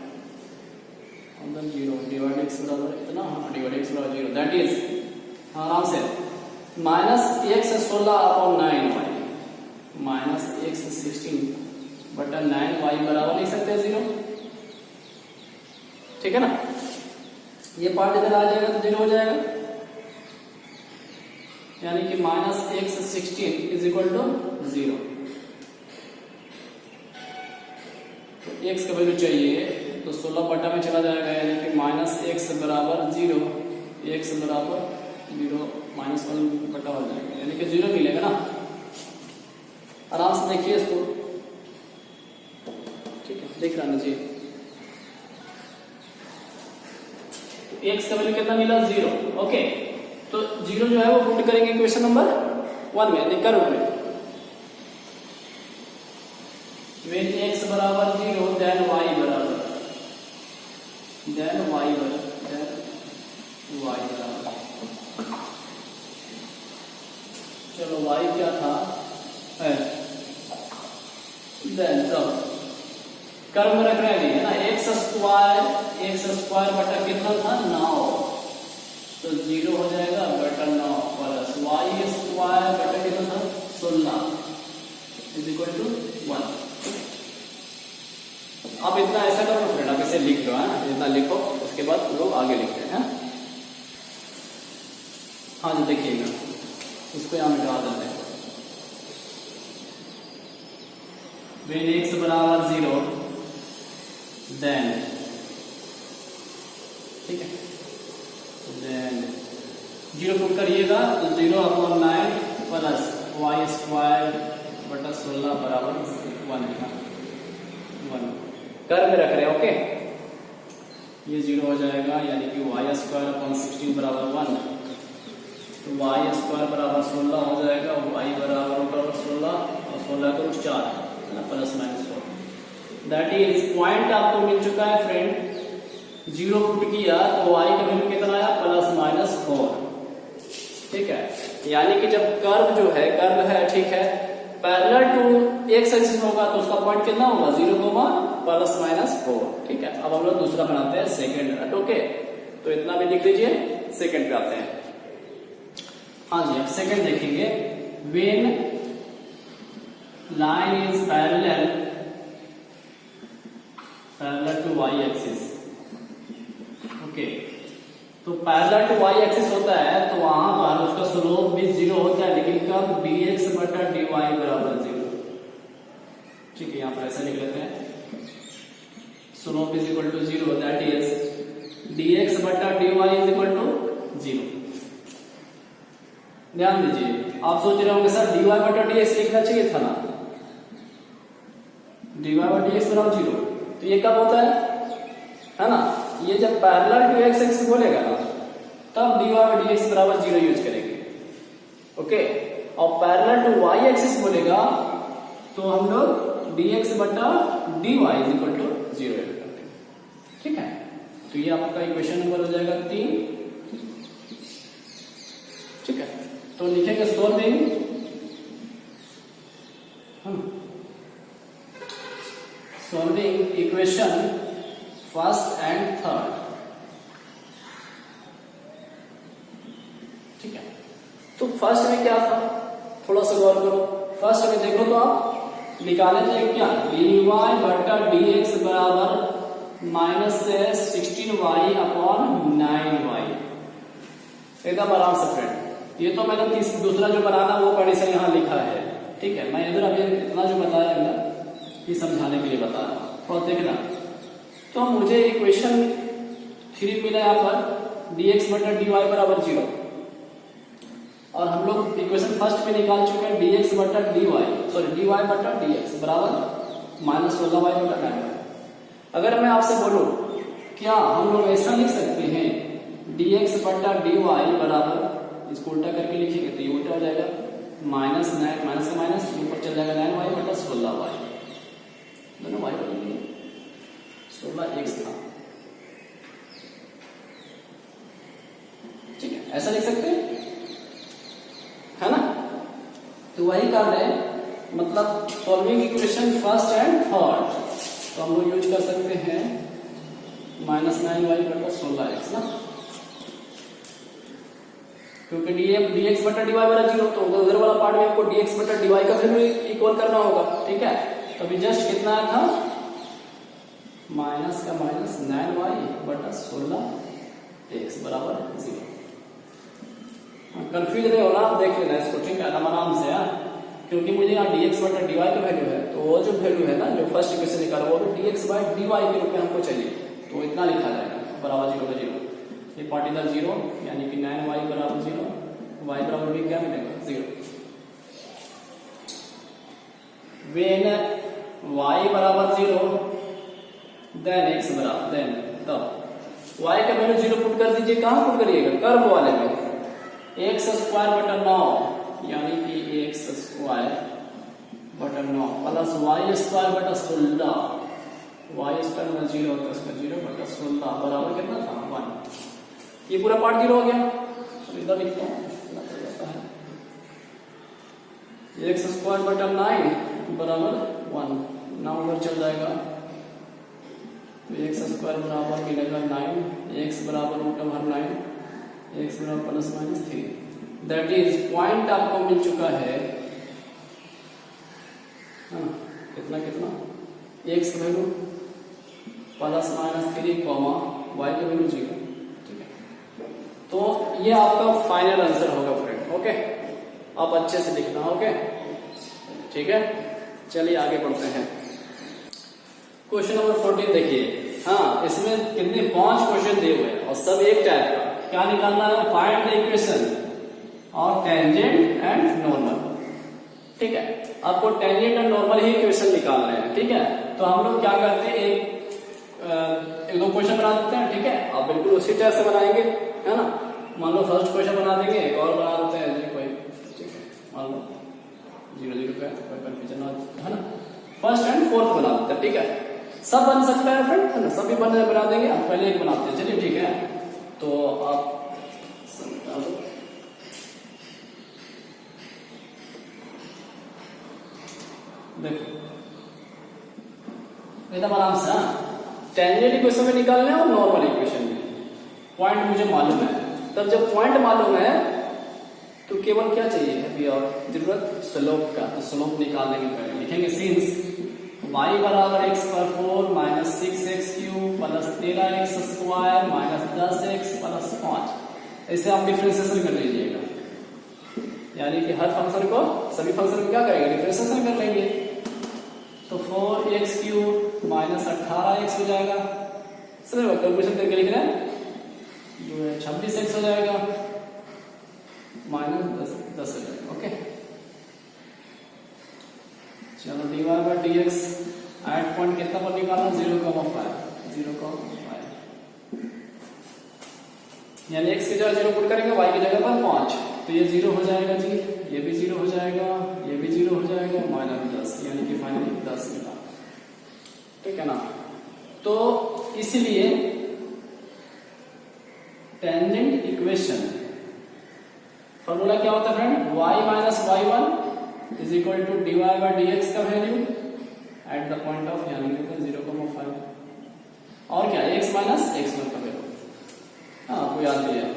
Speaker 1: 0 डिवाइड x बराबर इतना, हाँ, डिवाइड x बराबर 0, दैट इज आराम से -x 16 अपॉन 9y -x 16 बटा 9y बराबर लिख सकते हैं 0, ठीक है ना। ये पार्ट इधर आ जाएगा तो 0 हो जाएगा, यानी कि -x 16 इज इक्वल टू 0। तो x का वैल्यू चाहिए तो 16 बटा में चला जाएगा, यानी कि माइनस एक्स बराबर 0, एक्स बराबर 0 माइनस 1 बटा हो जाएगा, यानी कि 0 मिलेगा ना। आराम से देखिए इसको, ठीक है, देख रहा जी। एक्स का वैल्यू कितना मिला? 0। ओके, तो 0 जो है वो पुट करेंगे इक्वेशन नंबर 1 में, यानी कर्व में। When x बराबर 0 then y बराबर चलो y क्या था? देन तब कर्व में रख रहे हैं ना, एक्स स्क्वायर बटा कितना था? 9, तो 0 हो जाएगा बटा 9 प्लस वाई स्क्वायर बटा कितना था? 16 इज इक्वल टू 1। आप इतना ऐसा करो फ्रेंड, आप इसे लिख लो, है इतना लिखो, उसके बाद लोग आगे लिखते हैं। हाँ जी, देखिएगा इसको यहाँ मिटा देते हैं। When x बराबर 0 then, ठीक है, then 0 पुट करिएगा तो 0/9 प्लस वाई स्क्वायर बटा 16 बराबर 1 कर में रख रहे हैं। ओके, ये 0 हो जाएगा, यानी कि वाई स्क्वायर अपॉन 16 बराबर 1, तो वाई स्क्वायर बराबर 16 हो जाएगा, वाई बराबर 16 और 16 को 4 plus minus 4। That is point आपको मिल चुका है फ्रेंड। 0 पुट किया तो वाई का वैल्यू कितना आया? प्लस माइनस 4, ठीक है। यानी कि जब कर्व जो है, कर्व है, ठीक है, पैरेलल टू एक्स एक्सिस होगा तो उसका पॉइंट कितना होगा? 0, प्लस माइनस 4, ठीक है। अब हम लोग दूसरा बनाते हैं, सेकेंड मिनट। ओके, तो इतना भी लिख लीजिए, सेकेंड पे आते हैं। हाँ जी, अब सेकेंड देखेंगे। When line is parallel to y axis, okay, तो पैरेलल टू वाई एक्सिस होता है तो वहां पर उसका स्लोप भी 0 होता है, लेकिन कब? dx बटा dy बराबर 0, ठीक है। यहां पर ऐसा लिख लेते हैं, slope is equal to 0, that is dx बटा dy इज इक्वल टू 0। ध्यान दीजिए, आप सोच रहे होंगे सर dy बटा dx लिखना चाहिए था ना, dy बटा dx बराबर 0, तो ये कब होता है ना? ये जब पैरेलल टू एक्स एक्सिस बोलेगा ना, तब dy बटा dx बराबर 0 यूज करेंगे। ओके, और पैरेलल टू वाई एक्सिस बोलेगा तो हम लोग dx बटा dy is equal to 0 use करते हैं, ठीक है। तो ये आपका इक्वेशन नंबर हो जाएगा 3, ठीक है। तो लिखेंगे solving equation first and third, ठीक है। तो फर्स्ट में क्या था, थोड़ा सा गौर करो। फर्स्ट में देखो तो आप निकाले थे क्या? dy बटा dx बराबर माइनस 16y अपॉन 9y, एकदम आराम से फ्रेंड। ये तो मैंने दूसरा जो बनाना वो कंडीशन यहाँ लिखा है, ठीक है। मैं इधर अभी इतना जो बताया है ना, ये समझाने के लिए बता रहा हूँ, और देखना। तो मुझे इक्वेशन 3 मिला यहाँ पर, dx बटा dy बराबर 0, और हम लोग इक्वेशन फर्स्ट में निकाल चुके हैं dx बटा dy बटा dx बराबर माइनस 16y बटा 9y। अगर मैं आपसे बोलूं क्या हम लोग ऐसा लिख सकते हैं dx बटा dy बराबर, इसको उल्टा करके लिखेंगे तो ये उल्टा हो जाएगा, माइनस 9 माइनस का माइनस ऊपर चल जाएगा 9y बटा 16y, दोनों y बनेंगे, 16x था, ठीक है। ऐसा लिख सकते हैं, है ना। तो वही कर रहे हैं, मतलब solving equation first and third, तो हम लोग यूज कर सकते हैं माइनस 9y बटा 16x ना, क्योंकि dx बटा dy बराबर 0, तो उधर वाला पार्ट में आपको dx बटा dy का वैल्यू इक्वल करना होगा, ठीक है। तो अभी जस्ट कितना था? माइनस का माइनस 9y बटा 16x बराबर 0। कंफ्यूज नहीं होना, आप देख लेना इसको, ठीक है, आराम से यार, क्योंकि मुझे यहाँ dx बटा dy का वैल्यू है, तो वो जो वैल्यू है ना, जो फर्स्ट इक्वेशन निकाला वो भी dx बाई dy के रूप में हमको चाहिए, तो इतना लिखा जाएगा बराबर 0 का 0। ये पार्ट इधर 0 यानी कि 9y बराबर 0, y बराबर भी क्या मिलेगा 0। When y बराबर 0 देन x बराबर देन तब y का वैल्यू 0 पुट कर दीजिए। कहाँ पुट करिएगा? कर्व वाले में। x स्क्वायर बटा 9 यानी कि x स्क्वायर बटा 9 प्लस y स्क्वायर बटा 16, y स्क्वायर बटा 0 होता है उसका 0 बटा 16 बराबर कितना था 1। ये पूरा पार्ट 0 हो गया। तो इधर लिखता हूँ x स्क्वायर बटा 9 बराबर 1, 9 उधर चल जाएगा तो x स्क्वायर बराबर मिलेगा 9, x बराबर रूट ओवर 9, x बराबर plus minus 3। That is point आपको मिल चुका है कितना कितना x का value plus minus 3 comma y का वैल्यू 0। ठीक है, तो ये आपका फाइनल आंसर होगा फ्रेंड। ओके, आप अच्छे से लिखना। ओके ठीक है, चलिए आगे बढ़ते हैं। क्वेश्चन नंबर 14 देखिए। हाँ, इसमें कितने 5 क्वेश्चन दिए हुए हैं और सब एक टाइप का। क्या निकालना है? फाइंड द इक्वेशन और टेंजेंट एंड नॉर्मल। ठीक है, आपको tangent and normal he equation निकालना है। ठीक है, तो हम लोग क्या करते हैं, एक दो क्वेश्चन बना देते हैं। ठीक है, आप बिल्कुल उसी टाइप से बनाएंगे, है ना। मान लो फर्स्ट क्वेश्चन बना देंगे, एक और बना देते हैं कोई। ठीक है, मान लो 0 0 पे कोई कंफ्यूजन ना, है ना। फर्स्ट एंड फोर्थ बना देते हैं। ठीक है, सब बन सकता है फ्रेंड, है ना, सभी बना देंगे। आप पहले एक बनाते हैं। चलिए ठीक है, तो आप देखो एकदम आराम से। टेंजेंट इक्वेशन में निकालना है और नॉर्मल इक्वेशन में। पॉइंट मुझे मालूम है, तब जब पॉइंट मालूम है तो केवल क्या चाहिए अभी और जरूरत स्लोप का। तो स्लोप निकालने के पहले लिखेंगे सिंस y बराबर x पर 4 minus 6x cube plus 13x square minus 10x plus 5। ऐसे आप डिफरेंशिएशन कर लीजिएगा, यानी कि हर फंक्शन को सभी फंक्शन को क्या करेंगे? डिफरेंशिएशन कर लेंगे। तो 4x क्यूब माइनस 18x हो जाएगा। चलो कैलकुलेशन करके लिख रहे हैं, जो है 26x हो जाएगा माइनस 10 हो जाएगा। ओके, चलो dy by dx at point कितना पर निकालना? 0,5 यानी x की जगह 0 पुट करेंगे, y की जगह पर 5, तो ये 0 हो जाएगा जी, ये भी 0 हो जाएगा, ये भी 0 हो जाएगा, माइनस 10 यानी कि फाइनली 10 मिला। ठीक है ना। तो इसलिए टेंजेंट इक्वेशन फॉर्मूला क्या होता है friend? y minus y1 is equal to dy by dx का value at the point of यानी कि 0,5 और क्या x माइनस x1 का वैल्यू। हाँ, आपको याद भी है।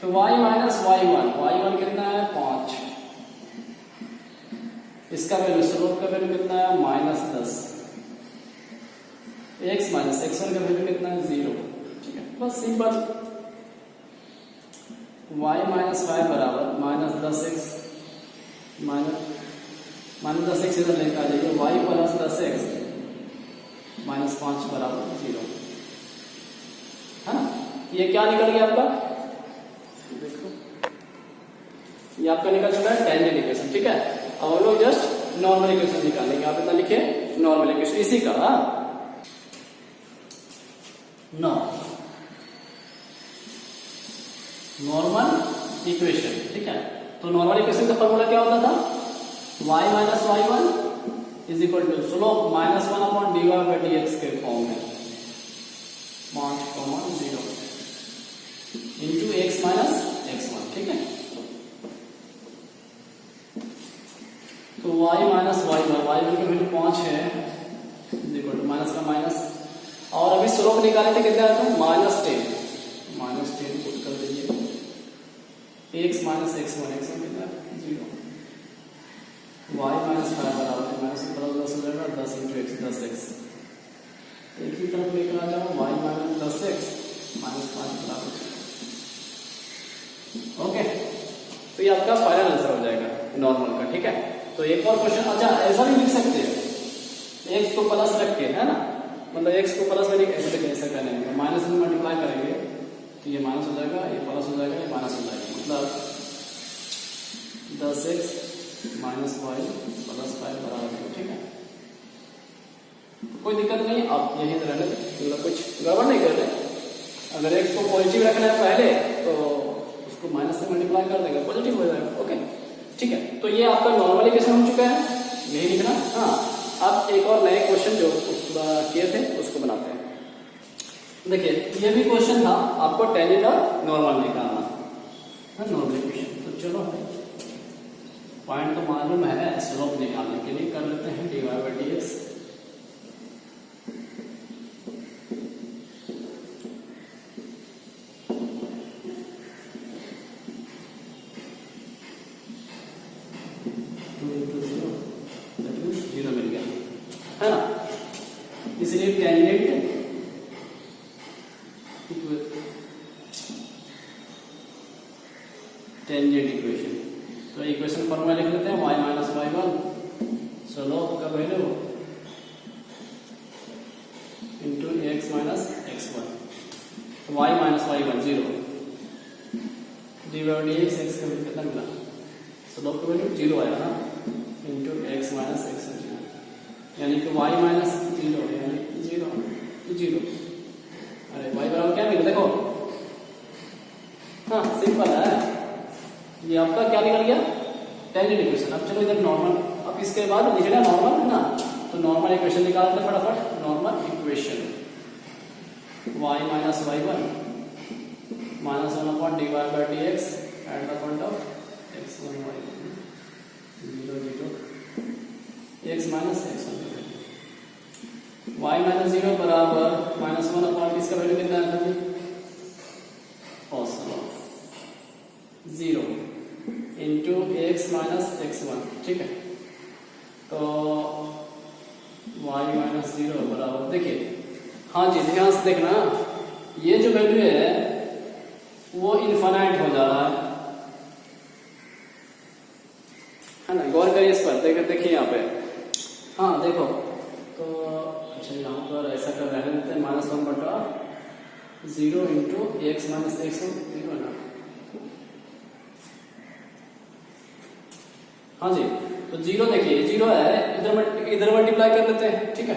Speaker 1: तो y माइनस y1 कितना है? 5। इसका वैल्यू स्लोप का वैल्यू कितना है? माइनस 10। x माइनस x1 का वैल्यू कितना है? 0। ठीक है, बस सिंपल। y माइनस y बराबर माइनस 10x माइनस 10x इधर लेकर आ जाइए। y प्लस 10x माइनस 5 बराबर 0। है ना, ये क्या निकल गया आपका? देखो, ये आपका निकल चुका है टेंजेंट इक्वेशन। ठीक है, अब हम लोग जस्ट नॉर्मल इक्वेशन निकालेंगे। आप इतना लिखे नॉर्मल इक्वेशन इसी का। Normal equation. ठीक है, तो नॉर्मल इक्वेशन का फॉर्मूला क्या होता था? y minus y1 is equal to slope minus 1 upon dy by dx के फॉर्म में 5,0 इंटू x माइनस x1। ठीक है, तो y माइनस y1 की वैल्यू 5 है इज इक्वल टू माइनस का माइनस, और अभी स्लोप निकाले थे कितना आता है? -10 पुट कर दीजिए। x माइनस x1 कितना है? 0। y माइनस 5 बराबर माइनस प्लस 10 हो जाएगा, 10 इंटू x 10x। एक ही तरफ लेकर आ जाओ, y माइनस 10x माइनस 5 बराबर। ओके, तो ये आपका फाइनल आंसर हो जाएगा नॉर्मल का। ठीक है, तो एक और क्वेश्चन। अच्छा, ऐसा भी लिख सकते हैं एक्स को प्लस रख के, है ना, मतलब एक्स को प्लस में ऐसे देखें, ऐसा करने में माइनस में मल्टीप्लाई करेंगे तो ये माइनस हो जाएगा, ये प्लस हो जाएगा, ये माइनस हो जाएगा, मतलब 10x माइनस वाई प्लस 5 बराबर 0। ठीक है, कोई दिक्कत नहीं, आप यही रहने दें, मतलब कुछ गड़बड़ नहीं कर रहे। अगर एक्स को पॉजिटिव रखना है पहले तो उसको माइनस से मल्टीप्लाई कर देंगे, पॉजिटिव हो जाएगा। ओके, ठीक है, तो ये आपका नॉर्मल इक्वेशन हो चुका है, यही लिखना। हाँ, अब एक और नए क्वेश्चन जो किए थे उसको बनाते हैं। देखिए, ये भी क्वेश्चन था, आपको टेंजेंट और नॉर्मल निकालना है, नॉर्मल इक्वेशन। तो चलो, पॉइंट तो मालूम है, स्लोप निकालने के लिए कर लेते हैं dy/dx। जीरो मिल गया, है ना, इसलिए टेंजेंट इक्वेशन। तो इक्वेशन फॉर्मूला लिख लेते हैं, y माइनस y1 स्लोप का value into x minus x1, y minus y1 0, dy/dx x का वैल्यू कितना मिला, स्लोप का वैल्यू 0 आया ना, इंटू x माइनस x1 0, यानी कि y माइनस 0 यानी 0। अरे y बराबर क्या मिला, देखो, हाँ सिंपल है, ये आपका क्या निकल गया, टेंजेंट इक्वेशन। अब चलो इधर नॉर्मल, अब इसके बाद लिखना नॉर्मल, है ना, तो नॉर्मल इक्वेशन निकालते फटाफट। Normal equation y minus y1 minus 1 dy/dx eight the point of x1 y1 0 0 x minus x1 y minus 0 बराबर माइनस 1 इसका वैल्यू कितना है, cos 0 into x minus x1। ठीक है, तो y माइनस 0 बराबर, देखिए, हाँ जी ध्यान से देखना, ये जो वैल्यू है वो इनफाइनाइट हो जा रहा है ना, गौर करिए इस पर, देखिए यहाँ पे, हाँ देखो, तो अच्छा यहाँ पर ऐसा कर रहे हैं, -1/0 इंटू एक्स माइनस x1 0 है ना, हाँ जी, तो 0 देखिए 0 है, इधर मल्टीप्लाई कर लेते हैं। ठीक है,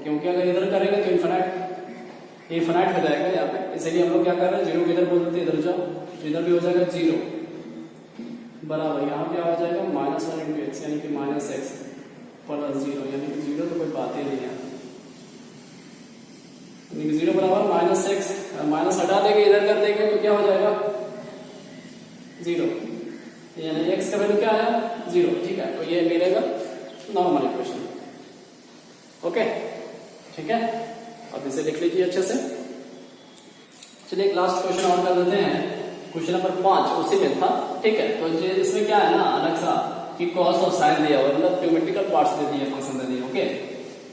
Speaker 1: क्योंकि अगर इधर करेंगे तो इनफाइनाइट हो जाएगा यहाँ पे, इसलिए हम लोग क्या कर रहे हैं, 0 को इधर बोल देते हैं, इधर जाओ तो इधर भी हो जाएगा 0 बराबर, यहाँ पे आ जाएगा -1 इंटू एक्स, यानी कि माइनस एक्स प्लस 0, यानी कि 0 तो कोई बात ही नहीं है, यानी कि 0 बराबर माइनस एक्स, माइनस हटा देंगे इधर कर देंगे तो क्या हो जाएगा 0, यानी x का वैल्यू क्या आया 0। ठीक है, तो ये मिलेगा नॉर्मल इक्वेशन। ओके, ठीक है, अब इसे लिख लीजिए अच्छे से। चलिए एक लास्ट क्वेश्चन और कर देते हैं, क्वेश्चन नंबर 5 उसी में था। ठीक है, तो इसमें क्या है ना, अलग सा कि कॉस और साइन दिया हुआ, मतलब ज्योमेट्रिकल पार्ट्स दे दिए, फंक्शन दे दिए। ओके,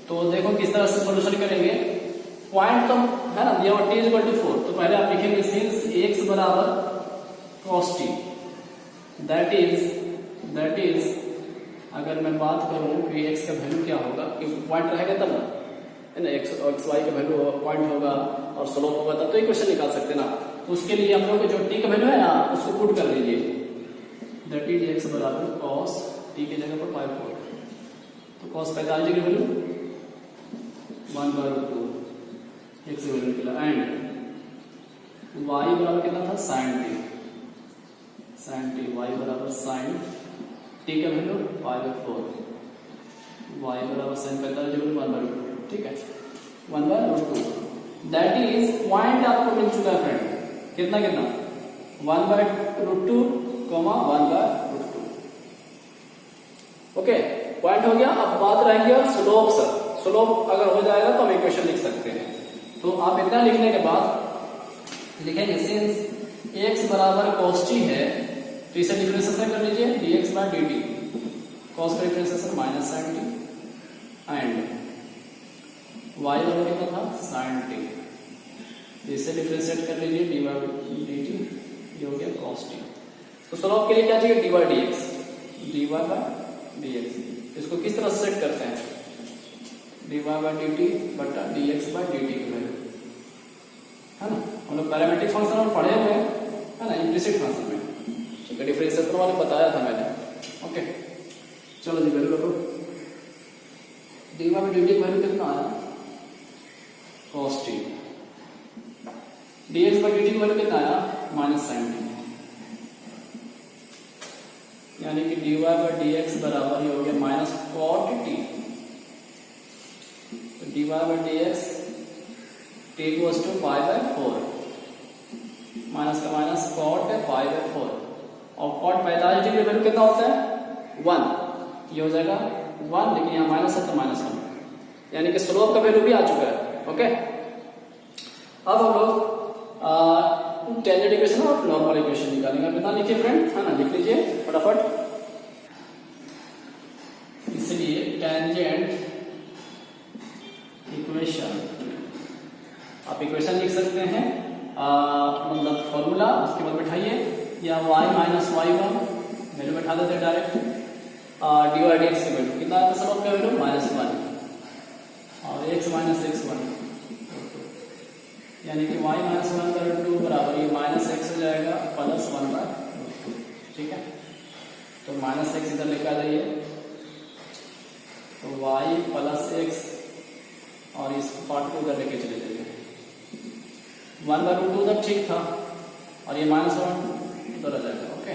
Speaker 1: तो देखो किस तरह से सोल्यूशन करेंगे। पॉइंट तो है ना दिया हुआ t=4, तो पहले आप लिखेंगे सिंस x बराबर cos t, दैट इज अगर मैं बात करूं कि x का वैल्यू क्या होगा, क्योंकि पॉइंट रहेगा तब ना, है ना, x y का वैल्यू पॉइंट होगा और स्लोप होगा, तब तो इक्वेशन निकाल सकते ना। तो उसके लिए हम लोग जो t का वैल्यू है ना उसको पुट कर लीजिए, दैट इज x बराबर cos t की जगह पर /4, तो cos 45 की वैल्यू 1/2 x की वैल्यू निकला, एंड y बराबर कितना था sin t, y बराबर sin t का वैल्यू 5/4, y बराबर sin 45 की वैल्यू 1/2। ठीक है, 1/2, दैट इज पॉइंट आपको मिल चुका है फ्रेंड, कितना 1/2, 1/2। ओके, पॉइंट हो गया। अब बात रहेगी और स्लोप सर, स्लोप अगर हो जाएगा तो हम इक्वेशन लिख सकते हैं। तो आप इतना लिखने के बाद लिखेंगे सिंस x बराबर cos t है, तो इसे डिफरेंशिएशन कर लीजिए dx/dt, cos का differentiation -sin t, and y बराबर कितना था sin t, इसे डिफरेंशिएट कर लीजिए dy/dt, ये हो गया cos t। तो स्लोप के लिए क्या चाहिए dy/dx, इसको किस तरह से सेट करते हैं, dy बाई डी टी बटा dx बाई डी टी की वैल्यू, है ना। हम लोग पैरामीट्रिक फंक्शन में पढ़े हुए हैं, है ना, इम्प्लिसिट फंक्शन में, ठीक है, डिफरेंशिएटर वाले बताया था मैंने। ओके, चलो जी वैल्यू रखो। dy बाई डी टी की वैल्यू कितना आया, cos t। dx by D T की वैल्यू कितना आया, माइनस sin t, यानी कि dy बाई dx बराबर ही हो गया माइनस cot t। तो dy by dx t equals to pi by 4, minus का माइनस cot है पाई बाई 4, और cot 45 डिग्री वैल्यू कितना होता है 1, ये हो जाएगा 1, लेकिन यहाँ माइनस है तो माइनस 1, यानी कि स्लोप का वैल्यू भी आ चुका है। ओके, अब हम लोग टेंजेंट इक्वेशन और नॉर्मल इक्वेशन निकालेंगे। कितना लिखिए फ्रेंड, है ना, लिख लीजिए फटाफट। इसलिए टेंजेंट इक्वेशन, आप इक्वेशन लिख सकते हैं, मतलब फॉर्मूला, उसके बाद बैठाइए, या y माइनस y1 वैल्यू बैठा देते हैं डायरेक्ट, dy dx की वैल्यू कितना आता है, स्लोप का वैल्यू -1, और x माइनस x1, यानी कि y माइनस 1 का रूट 2 बराबर ये माइनस x हो जाएगा प्लस 1 बाय रूट 2, ठीक है। तो माइनस x इधर लेकर आ जाइए, तो y प्लस x, और इस पार्ट को उधर लेके चले जाइए, 1 बाय रूट 2 उधर ठीक था, और ये माइनस 1 उधर आ जाएगा। ओके,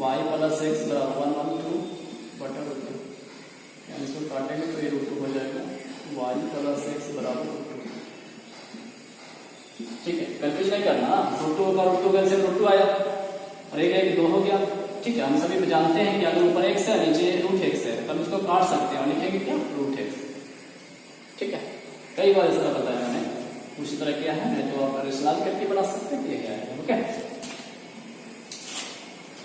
Speaker 1: y प्लस x बराबर 1/2 बटा रूट 2, यानी इसको काटेंगे तो ये रूट 2 हो जाएगा, y प्लस x बराबर रूट 2, ठीक है। कंफ्यूज नहीं करना, रूट 2 का रूट 2 कैसे रूट 2 आया, और एक 2 हो गया, ठीक है। हम सभी जानते हैं कि अगर ऊपर x है नीचे रूट x है, तब उसको काट सकते हैं और लिखेंगे क्या, रूट x, ठीक है। कई बार इस तरह बताया मैंने, उसी तरह किया है, नहीं तो आप रिश्तेदार करके बना सकते हैं, ये है। ओके,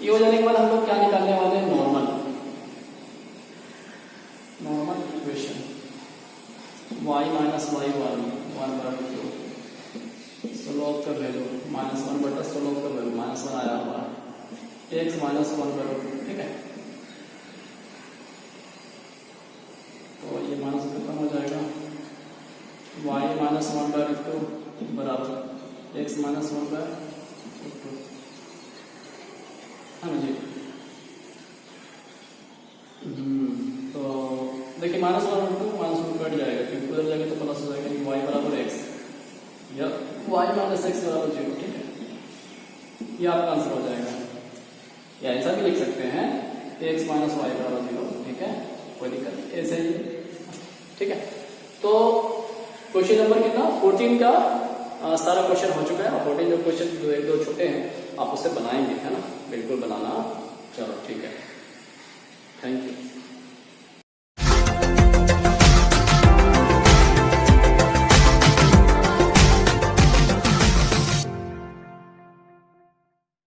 Speaker 1: ये हो जाने के बाद हम लोग क्या निकालने वाले हैं, normal equation, y minus y1 1 बराबर 2, स्लोप का वैल्यू -1 बटा स्लोप का वैल्यू -1 आया हुआ, x माइनस 1 बराबर 2, ठीक है। तो ये माइनस खत्म हो जाएगा, y माइनस 1 बाय रूट 2 बराबर x माइनस 1 बाय रूट 2, है ना जी। तो देखिए माइनस 1 रूट 2 माइनस 1 कट जाएगा, क्योंकि उधर जाएगा तो प्लस हो जाएगा, y बराबर x या y माइनस x बराबर 0, ठीक है। ये आपका आंसर हो जाएगा, या ऐसा भी लिख सकते हैं x माइनस y बराबर 0, ठीक है, कोई दिक्कत नहीं, ऐसे ही, ठीक है। तो क्वेश्चन नंबर कितना 14 का सारा क्वेश्चन हो चुका है, और 14 जो क्वेश्चन जो 1-2 छोटे हैं आप उससे बनाएंगे, है ना, बिल्कुल बनाना। चलो ठीक है।